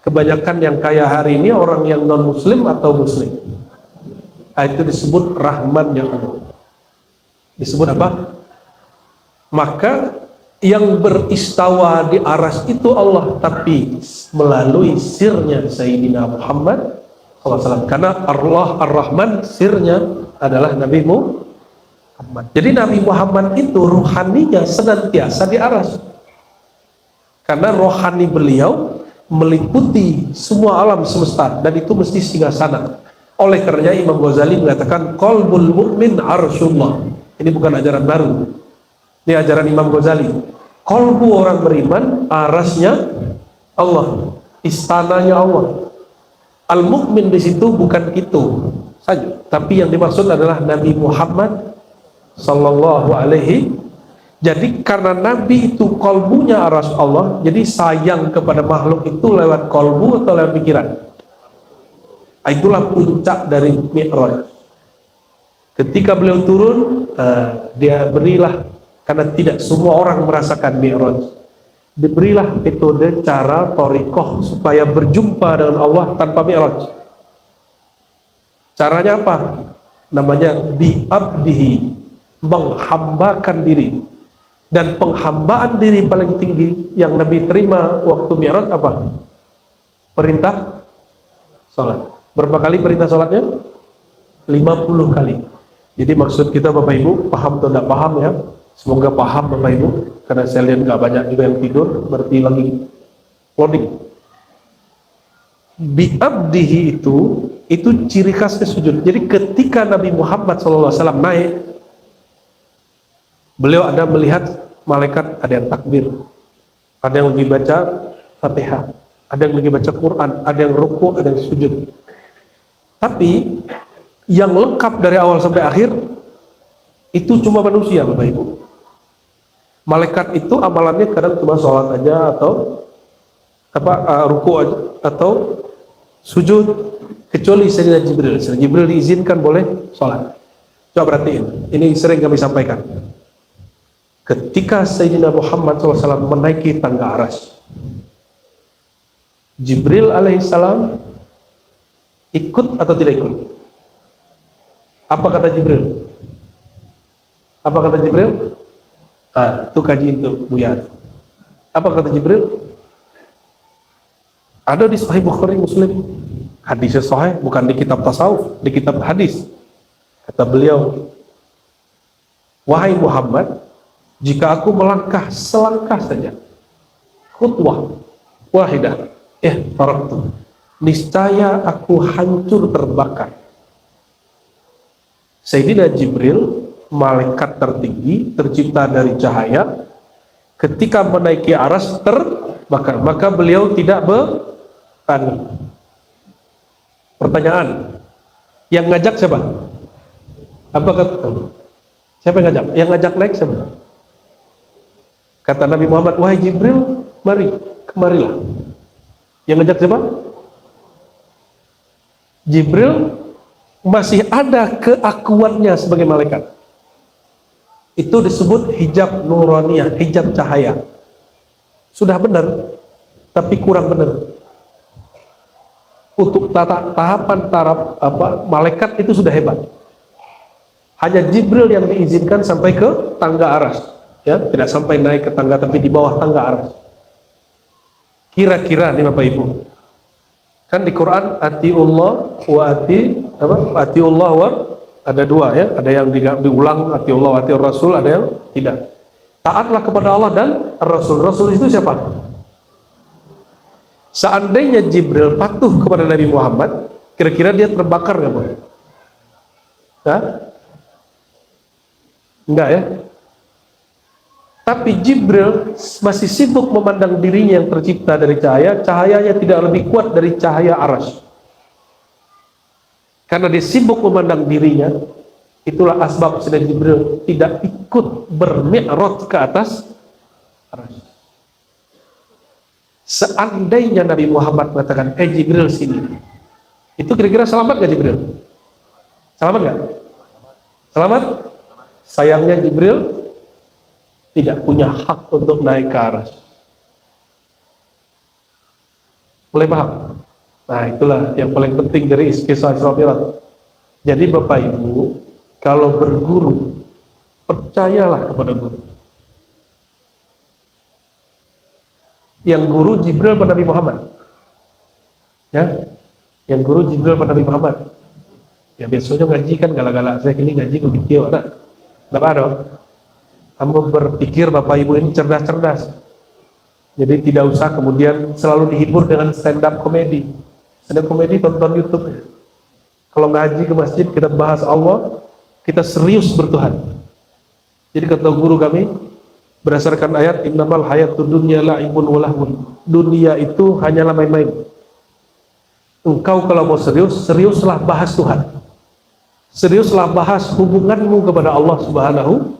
Kebanyakan yang kaya hari ini orang yang non muslim atau muslim. Nah, itu disebut rahman yang Allah. Disebut apa? Maka yang beristawa di aras itu Allah, tapi melalui sirnya Sayyidina Muhammad SAW. Karena Allah Ar-Rahman, sirnya adalah Nabi Muhammad. Jadi Nabi Muhammad itu rohaninya senantiasa di aras. Karena rohani beliau meliputi semua alam semesta, dan itu mesti singgasana. Oleh karenanya Imam Ghazali mengatakan qalbul mu'min arsyullah. Ini bukan ajaran baru, ini ajaran Imam Ghazali. Qalbu orang beriman arasnya Allah, istananya Allah. Al-mu'min di situ bukan itu saja, tapi yang dimaksud adalah Nabi Muhammad sallallahu alaihi. Jadi karena Nabi itu kolbunya aras Allah, jadi sayang kepada makhluk itu lewat kolbu atau lewat pikiran. Itulah puncak dari Mi'raj. Ketika beliau turun, dia berilah, karena tidak semua orang merasakan Mi'raj, diberilah metode cara thariqah supaya berjumpa dengan Allah tanpa Mi'raj. Caranya apa? Namanya bi'abdihi, menghambakan diri. Dan penghambaan diri paling tinggi yang Nabi terima waktu Mi'raj apa? Perintah salat. Berapa kali perintah salatnya? 50 kali. Jadi maksud kita Bapak Ibu, paham atau tidak paham ya? Semoga paham Bapak Ibu, karena saya lihat nggak banyak juga yang tidur, berarti lagi loading. Bi'abdihi itu ciri khasnya sujud. Jadi ketika Nabi Muhammad SAW naik, beliau ada melihat malaikat, ada yang takbir, ada yang lagi baca Fatihah, ada yang lagi baca Quran, ada yang ruku, ada yang sujud. Tapi yang lengkap dari awal sampai akhir itu cuma manusia Bapak Ibu. Malaikat itu amalannya kadang cuma sholat aja, atau ruku aja, atau sujud, kecuali Sayyidina Jibril. Sayyidina Jibril diizinkan boleh sholat. Coba perhatiin, ini sering kami sampaikan. Ketika Sayyidina Muhammad SAW menaiki tangga aras, Jibril alaihissalam ikut atau tidak ikut? Apa kata Jibril? Apa kata Jibril? Itu kaji itu Buya. Apa kata Jibril? Ada di Sahih Bukhari Muslim. Hadisnya sahih, bukan di kitab tasawuf, di kitab hadis. Kata beliau, wahai Muhammad, jika aku melangkah selangkah saja, khutwah wahidah, taraktu, niscaya aku hancur terbakar. Sayyidina Jibril, malaikat tertinggi, tercipta dari cahaya, ketika menaiki aras terbakar, maka beliau tidak bertani. Pertanyaan, yang ngajak siapa? Apa kata? Siapa yang ngajak? Yang ngajak naik siapa? Kata Nabi Muhammad, wahai Jibril, kemarilah. Yang ngajak siapa? Jibril masih ada keakuannya sebagai malaikat. Itu disebut hijab nuraniyah, hijab cahaya. Sudah benar, tapi kurang benar. Untuk tahapan taraf malaikat itu sudah hebat. Hanya Jibril yang diizinkan sampai ke tangga aras, ya, tidak sampai naik ke tangga, tapi di bawah tangga aras. Kira-kira nih Bapak Ibu, kan di Quran atiullah wa atiullah wa ada dua, ya, ada yang diulang atiullah wa atiur rasul, ada yang tidak. Taatlah kepada Allah dan Rasul. Rasul itu siapa? Seandainya Jibril patuh kepada Nabi Muhammad, kira-kira dia terbakar nggak, Boy? Hah? Enggak, ya? Tapi Jibril masih sibuk memandang dirinya yang tercipta dari cahaya, cahayanya tidak lebih kuat dari cahaya aras. Karena dia sibuk memandang dirinya, itulah asbab Sayyidina Jibril tidak ikut bermi'raj ke atas aras. Seandainya Nabi Muhammad mengatakan, Jibril sini, itu kira-kira selamat gak Jibril? Selamat gak? Selamat? Sayangnya Jibril tidak punya hak untuk naik ke aras. Boleh paham? Nah, itulah yang paling penting dari kisah Isra Mi'raj. Jadi Bapak Ibu, kalau berguru, percayalah kepada guru. Yang guru Jibril pada Nabi Muhammad, ya, yang guru Jibril pada Nabi Muhammad. Ya biasanya ngaji kan galak-galak, saya ini ngaji begitu, ada, tidak ada. Kamu berpikir Bapak Ibu ini cerdas-cerdas, jadi tidak usah kemudian selalu dihibur dengan stand up komedi. Stand up komedi tonton YouTube. Kalau ngaji ke masjid kita bahas Allah, kita serius bertuhan. Jadi kata guru kami, berdasarkan ayat innamal hayatud dunya la'ibun wa lahwun, dunia itu hanyalah main-main. Engkau kalau mau serius, seriuslah bahas Tuhan, seriuslah bahas hubunganmu kepada Allah Subhanahu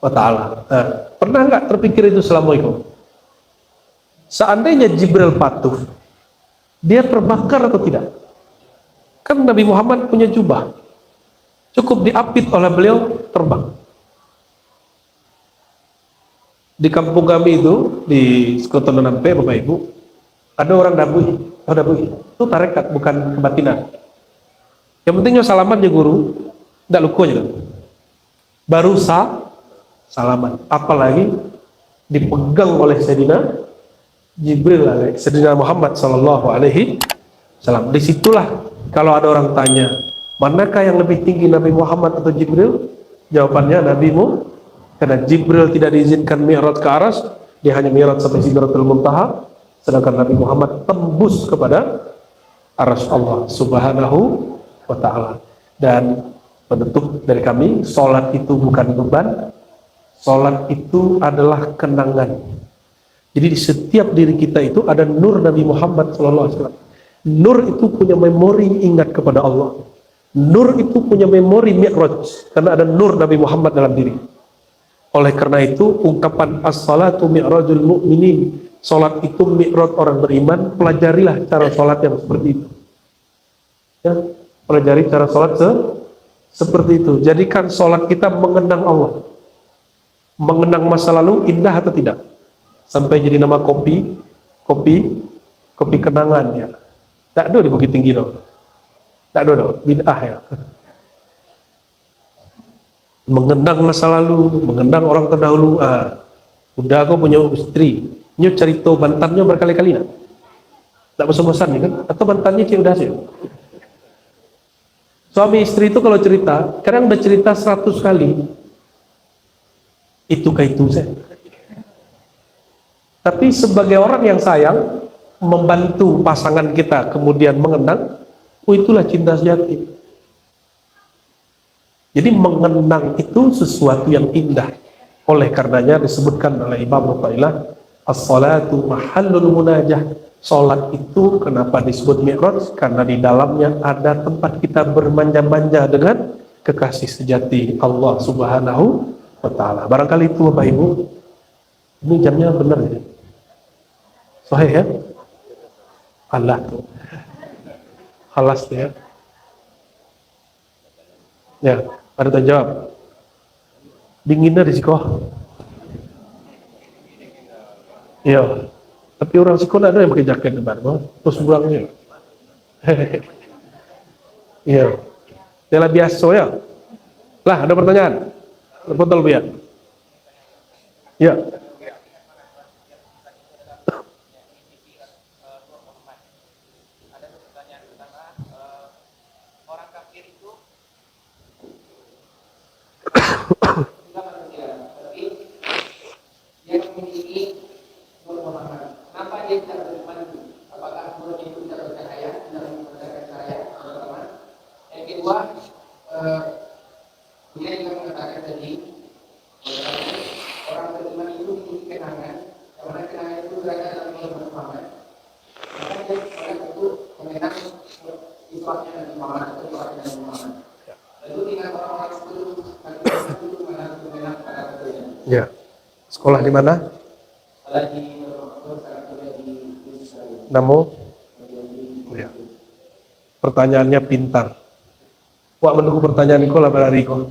wa ta'ala. Nah, pernah nggak terpikir itu selama itu? Seandainya Jibril patuh, dia terbakar atau tidak? Kan Nabi Muhammad punya jubah, cukup diapit oleh beliau, terbang. Di kampung kami itu, di Sekoton Nampe, Bapak Ibu, ada orang dabui. Oh, dabui itu tarekat, bukan kebatinan. Yang pentingnya salaman ya guru, tidak lucu aja. Baru salaman, apalagi dipegang oleh Sayyidina Jibril, Sayyidina Muhammad Sallallahu Alaihi Wasallam. Disitulah kalau ada orang tanya, manakah yang lebih tinggi, Nabi Muhammad atau Jibril? Jawabannya Nabimu. Karena Jibril tidak diizinkan mi'raj ke aras, dia hanya mi'raj sampai Sidratul Muntaha, sedangkan Nabi Muhammad tembus kepada aras Allah Subhanahu wa ta'ala. Dan penutup dari kami, sholat itu bukan beban, sholat itu adalah kenangan. Jadi di setiap diri kita itu ada nur Nabi Muhammad SAW. Nur itu punya memori ingat kepada Allah. Nur itu punya memori mi'raj, karena ada nur Nabi Muhammad dalam diri. Oleh karena itu, ungkapan as-salatu mi'rajul mu'minin, salat itu mi'raj orang beriman, pelajarilah cara salat yang seperti itu. Ya, pelajari cara salat seperti itu. Jadikan salat kita mengenang Allah. Mengenang masa lalu indah atau tidak? Sampai jadi nama kopi kenangan ya. Tak ada di Bukit Tinggi dong. Tak ada bid'ah ya. Mengenang masa lalu, mengenang orang terdahulu. Udah aku punya istri, nyu cerita bantannya berkali-kali nak. Tidak bosan-bosan ya kan? Atau mantannya kayak udah sih. Suami istri itu kalau cerita, kadang udah cerita 100 kali. Itu kayak itu saya. Tapi sebagai orang yang sayang, membantu pasangan kita kemudian mengenang, oh itulah cinta sejati. Jadi mengenang itu sesuatu yang indah. Oleh karenanya disebutkan oleh Imam Rufailah, as-salatu mahallul munajah. Salat itu kenapa disebut mi'raj? Karena di dalamnya ada tempat kita bermanja-manja dengan kekasih sejati Allah Subhanahu wa ta'ala. Barangkali itu Bapak Ibu. Ini jamnya benar ya? Sahih ya? Allah tuh. Halas tuh ya. Ya, ada tanya jawab. Dinginnya risiko. Iya. Tapi orang Sikon ada yang pakai jaket depan, terus burangnya. Iya. Dia biasa ya. Lah, ada pertanyaan. Betul Bu ya? Ya. Ya. Sekolah di mana? Namo? Ya. Pertanyaannya pintar. Wah, menunggu pertanyaan kau lah berari kau.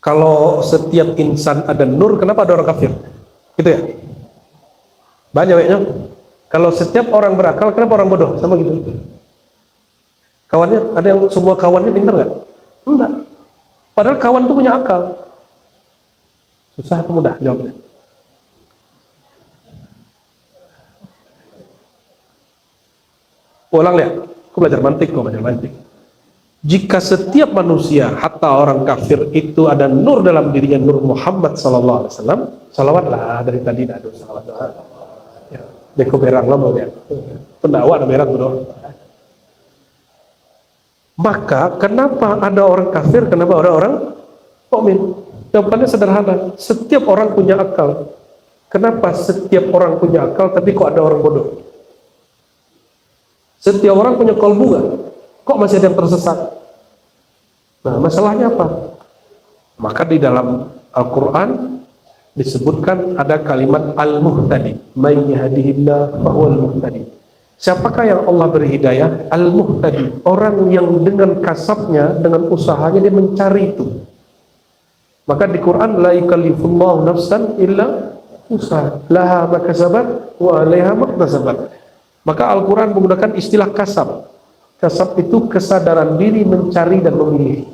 Kalau setiap insan ada nur, kenapa ada orang kafir? Gitu ya? Banyak ya. Kalau setiap orang berakal, kenapa orang bodoh? Sama gitu. Kawannya, ada yang semua kawannya pintar nggak? Enggak. Padahal kawan itu punya akal. Susah atau mudah jawabnya? Ulang lihat. Aku belajar mantik kok, belajar mantik. Jika setiap manusia, hatta orang kafir itu ada nur dalam dirinya, nur Muhammad sallallahu alaihi wasallam, salawatlah dari tadi tidak ada salawat. Ya, deko berang lah mau lihat. Pendawa ada berang bro. Maka kenapa ada orang kafir, kenapa ada orang mukmin? Jawabannya sederhana, setiap orang punya akal. Kenapa setiap orang punya akal tapi kok ada orang bodoh? Setiap orang punya kolbu gak? Kok masih ada yang tersesat? Nah, masalahnya apa? Maka di dalam Al-Quran disebutkan ada kalimat al-muhtadi, may yahdihillah fahuwal muhtadi. Siapakah yang Allah beri hidayah? Al-muhtadi, orang yang dengan kasabnya, dengan usahanya dia mencari itu. Maka di Quran la yukallifullahu nafsan illa usaha laha ma kasabat wa 'alaiha ma iktasabat. Maka Al-Quran menggunakan istilah kasab. Kasab itu kesadaran diri mencari dan memilih.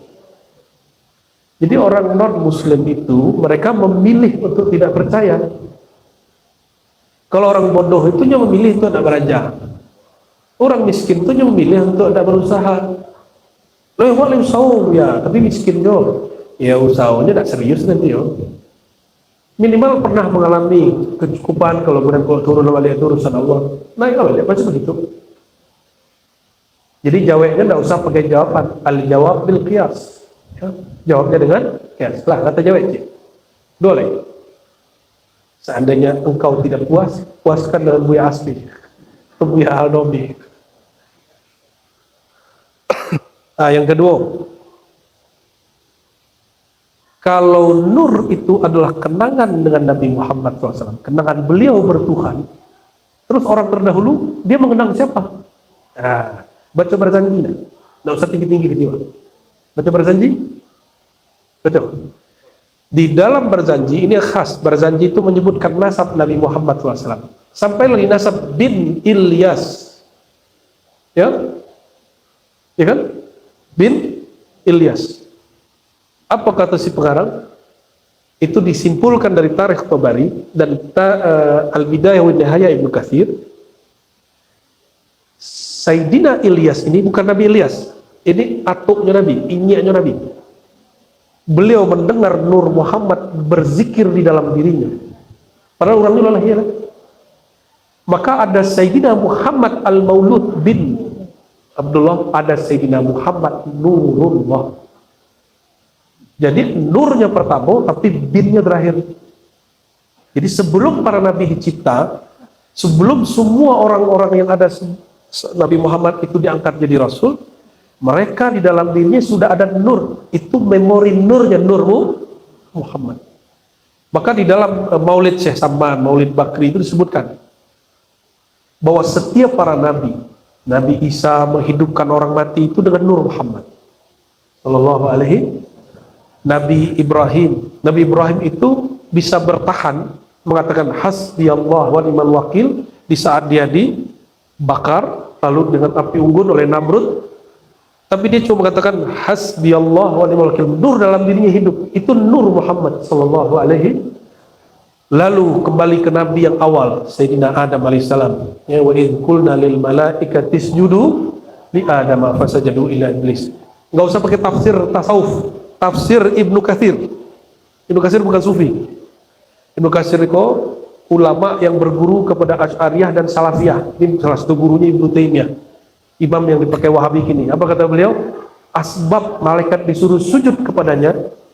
Jadi orang non-muslim itu mereka memilih untuk tidak percaya. Kalau orang bodoh itu hanya memilih untuk tidak beranjak. Orang miskin itu hanya memilih untuk tidak berusaha. Loh, boleh usaha ya, tapi miskin jo. Ya usahanya tidak serius nanti yo. Minimal pernah mengalami kecukupan, kalau kemudian kalau turun balik itu urusan Allah. Nah, kalau lihat macam begitu. Jadi jawabnya tidak usah pakai jawaban, al-jawab bil qiyas. Ya, jawabnya dengan qiyas. Lah kata jawab cik. Boleh. Seandainya engkau tidak puas, puaskan dengan Buya Asbi, Buya Aldobi. Yang kedua, kalau nur itu adalah kenangan dengan Nabi Muhammad SAW, kenangan beliau bertuhan, terus orang terdahulu dia mengenang siapa? Nah, baca berjanji, nggak usah tinggi-tinggi gitu. Baca berjanji, betul. Di dalam berjanji ini khas, berjanji itu menyebutkan nasab Nabi Muhammad SAW. Sampai lagi nasab bin Ilyas, ya kan? Bin Ilyas. Apa kata si pengarang? Itu disimpulkan dari Tarikh Tabari dan Al-Bidayah wa Nihayah Ibnu Katsir. Sayyidina Ilyas ini bukan Nabi Ilyas, ini atuknya Nabi, inyaknya Nabi. Beliau mendengar Nur Muhammad berzikir di dalam dirinya, padahal orangnya lelah ya. Maka ada Sayyidina Muhammad Al-Maulud bin Abdullah, ada Sayyidina Muhammad Nurullah. Jadi nurnya pertama tapi binnya terakhir. Jadi sebelum para nabi dicipta, sebelum semua orang-orang yang ada Nabi Muhammad itu diangkat jadi rasul, mereka di dalam dirinya sudah ada nur. Itu memori nurnya, nurmu Muhammad. Maka di dalam Maulid Syekh Saman, Maulid Bakri itu disebutkan bahwa setiap para nabi, Nabi Isa menghidupkan orang mati itu dengan nur Muhammad sallallahu alaihi. Nabi Ibrahim itu bisa bertahan mengatakan hasbiyallah wa ni'mal wakil di saat dia dibakar lalu dengan api unggun oleh Namrud, tapi dia cuma mengatakan hasbiyallah wa ni'mal wakil, nur dalam dirinya hidup, itu nur Muhammad sallallahu alaihi. Lalu kembali ke nabi yang awal, Sayyidina Adam alaihissalam, ya, wa idh qulna lil malaikati isjudu li Adam fasajadu ila iblis. Enggak usah pakai tafsir tasawuf, tafsir Ibnu Katsir. Ibnu Katsir bukan sufi. Ibnu Katsir itu ulama yang berguru kepada Asy'ariyah dan Salafiyah. Ini salah satu gurunya Ibnu Taimiyah, imam yang dipakai Wahabi kini. Apa kata beliau? Asbab malaikat disuruh sujud kepadanya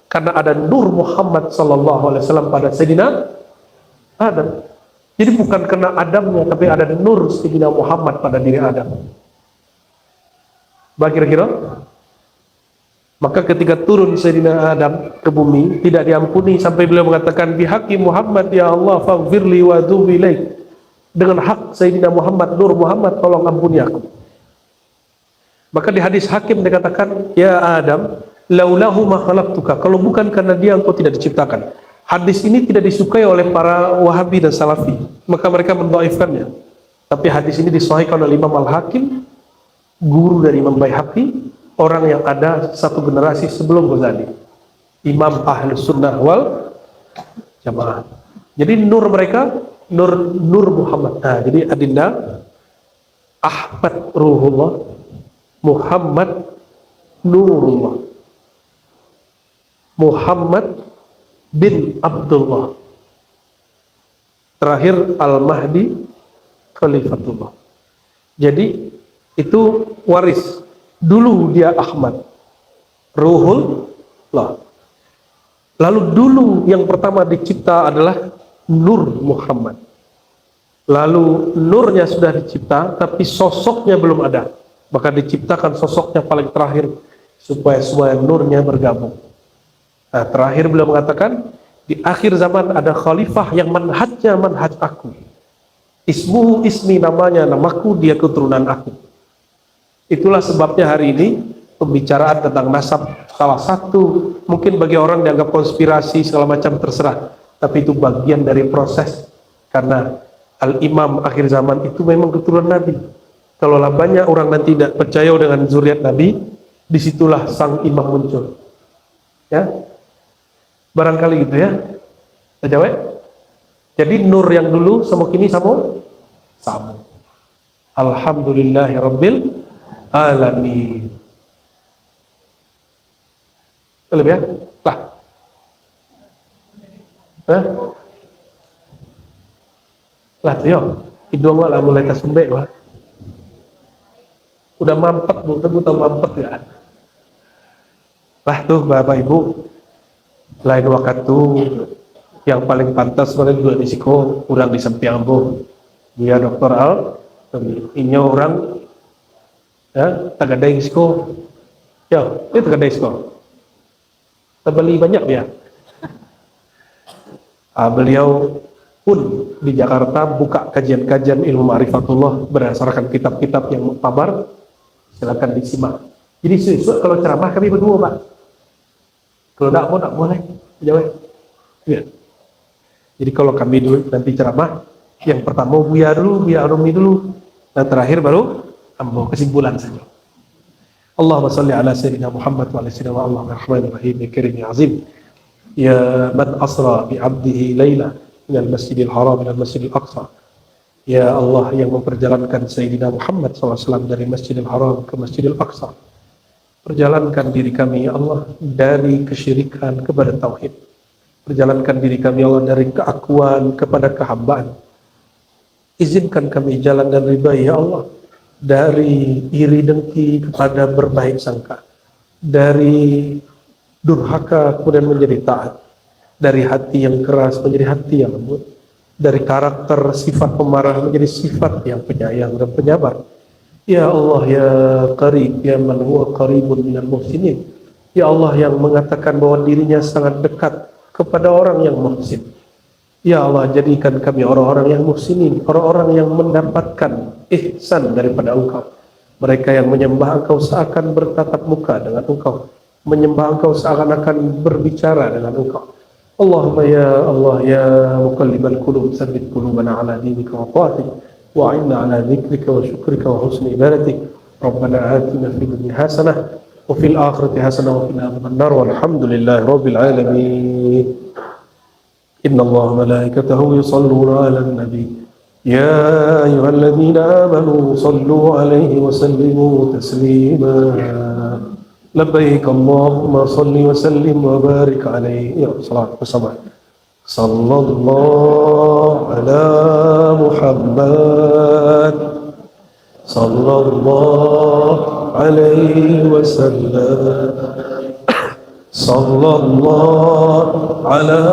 karena ada nur Muhammad sallallahu alaihi wasallam pada Sayyidina Adam. Jadi bukan karena Adamnya, tapi ada nur Sayyidina Muhammad pada diri Adam. Kira-kira? Maka ketika turun Sayyidina Adam ke bumi, tidak diampuni sampai beliau mengatakan bihaqi Muhammad ya Allah faghfirli wa tub ilaik. Dengan hak Sayyidina Muhammad, nur Muhammad, tolong ampuni aku. Maka di hadis Hakim dikatakan, ya Adam, laulahu ma khalaqtuka, kalau bukan karena dia engkau tidak diciptakan. Hadis ini tidak disukai oleh para Wahabi dan Salafi, maka mereka mendhaifkannya. Tapi hadis ini disahihkan oleh Imam Al-Hakim, guru dari Imam Baihaqi, orang yang ada satu generasi sebelum Ghazali, Imam Ahlus Sunnah wal Jamaah. Jadi nur mereka nur Muhammad. Nah, jadi adinda Ahmad Ruhullah, Muhammad Nurullah, Muhammad bin Abdullah, terakhir Al-Mahdi Khalifatullah. Jadi itu waris. Dulu dia Ahmad Ruhullah, lalu dulu yang pertama dicipta adalah Nur Muhammad. Lalu nurnya sudah dicipta tapi sosoknya belum ada, maka diciptakan sosoknya paling terakhir supaya semua nurnya bergabung. Nah, terakhir beliau mengatakan di akhir zaman ada khalifah yang manhajnya manhaj aku, ismuhu ismi, namanya namaku, dia keturunan aku. Itulah sebabnya hari ini pembicaraan tentang nasab salah satu mungkin bagi orang dianggap konspirasi segala macam, terserah, tapi itu bagian dari proses, karena Al-Imam akhir zaman itu memang keturunan Nabi. Kalaulah banyak orang nanti tidak percaya dengan zuriat Nabi, disitulah sang imam muncul, ya barangkali gitu ya. Jawab. Jadi nur yang dulu sama kini sama. Alhamdulillahirabbil alamin. Lebih ya? Lah. Lah yo, hidung lah mulai tersumbat wah. Udah mampet, Bu, tahu mampet ya. Lah tuh Bapak Ibu, lain waktu yang paling pantas sebenarnya juga disiko kurang di samping ambo. Dia Dokter Al, ini orang ya tagadai disiko. Yo, itu tagadai disiko. Terbeli banyak ya. Beliau pun di Jakarta buka kajian-kajian ilmu ma'rifatullah berdasarkan kitab-kitab yang muktabar. Silakan disimak. Jadi sesuatu kalau ceramah kami berdua, Pak. Kalau tidak boleh. Jawab. Ya. Jadi kalau kami dulu nanti ceramah, yang pertama Buya dulu, Buya Arumi dulu, dan terakhir baru ambo, kesimpulan saja. Allahumma salli ala sayyidina Muhammad wa ala sayyidina Allahumma rahmanir rahim ya karim ya azim. Ya man asra bi 'abdihi laila minal masjidil haram ilal masjidil aqsa. Ya Allah yang memperjalankan Sayyidina Muhammad SAW dari Masjidil Haram ke Masjidil Aqsa. Perjalankan diri kami ya Allah dari kesyirikan kepada tauhid. Perjalankan diri kami ya Allah dari keakuan kepada kehambaan. Izinkan kami jalan dan riba ya Allah dari iri dengki kepada berbaik sangka, dari durhaka kemudian menjadi taat, dari hati yang keras menjadi hati yang lembut, dari karakter sifat pemarah menjadi sifat yang penyayang dan penyabar. Ya Allah ya Qarib, ya man huwa qaribun minal muhsinin. Ya Allah yang mengatakan bahwa dirinya sangat dekat kepada orang yang muhsin. Ya Allah, jadikan kami orang-orang yang muhsinin, orang-orang yang mendapatkan ihsan daripada Engkau. Mereka yang menyembah Engkau seakan bertatap muka dengan Engkau, menyembah Engkau seakan-akan berbicara dengan Engkau. Allahumma ya Allah ya muqallibal qulub tsabbit qulubana ala dinika wa ta'atik wa 'inna ala dzikrika wa syukrika wa husni ibadatik. Rabbana atina fid dunya hasanah wa fil akhirati hasanah wa qina adzabannar walhamdulillahi rabbil alamin. Inna Allah malaikatahu yusalluna 'alan nabi ya ayyuhalladzina amanu sallu 'alaihi wa sallimu taslima. Labbaik Allahumma salli wa sallim wa barik alaihi. Ya salat bersama. Sallallahu ala Muhammad sallallahu alaihi wasallam. Sallallahu ala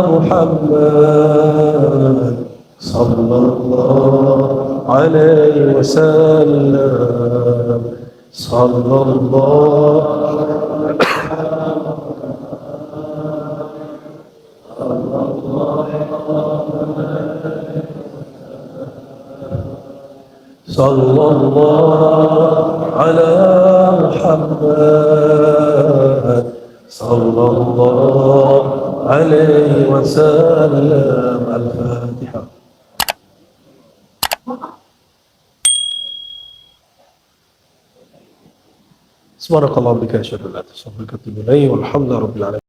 Muhammad sallallahu alaihi wasallam. Sallallahu sallallahu ala Muhammad sallallahu alaihi wasallam. Al-Fatihah. Subhanakallah bika asyhadu an la ilaha illa anta astaghfiruka wa atubu ilaik. Walhamdulillahi rabbil alamin.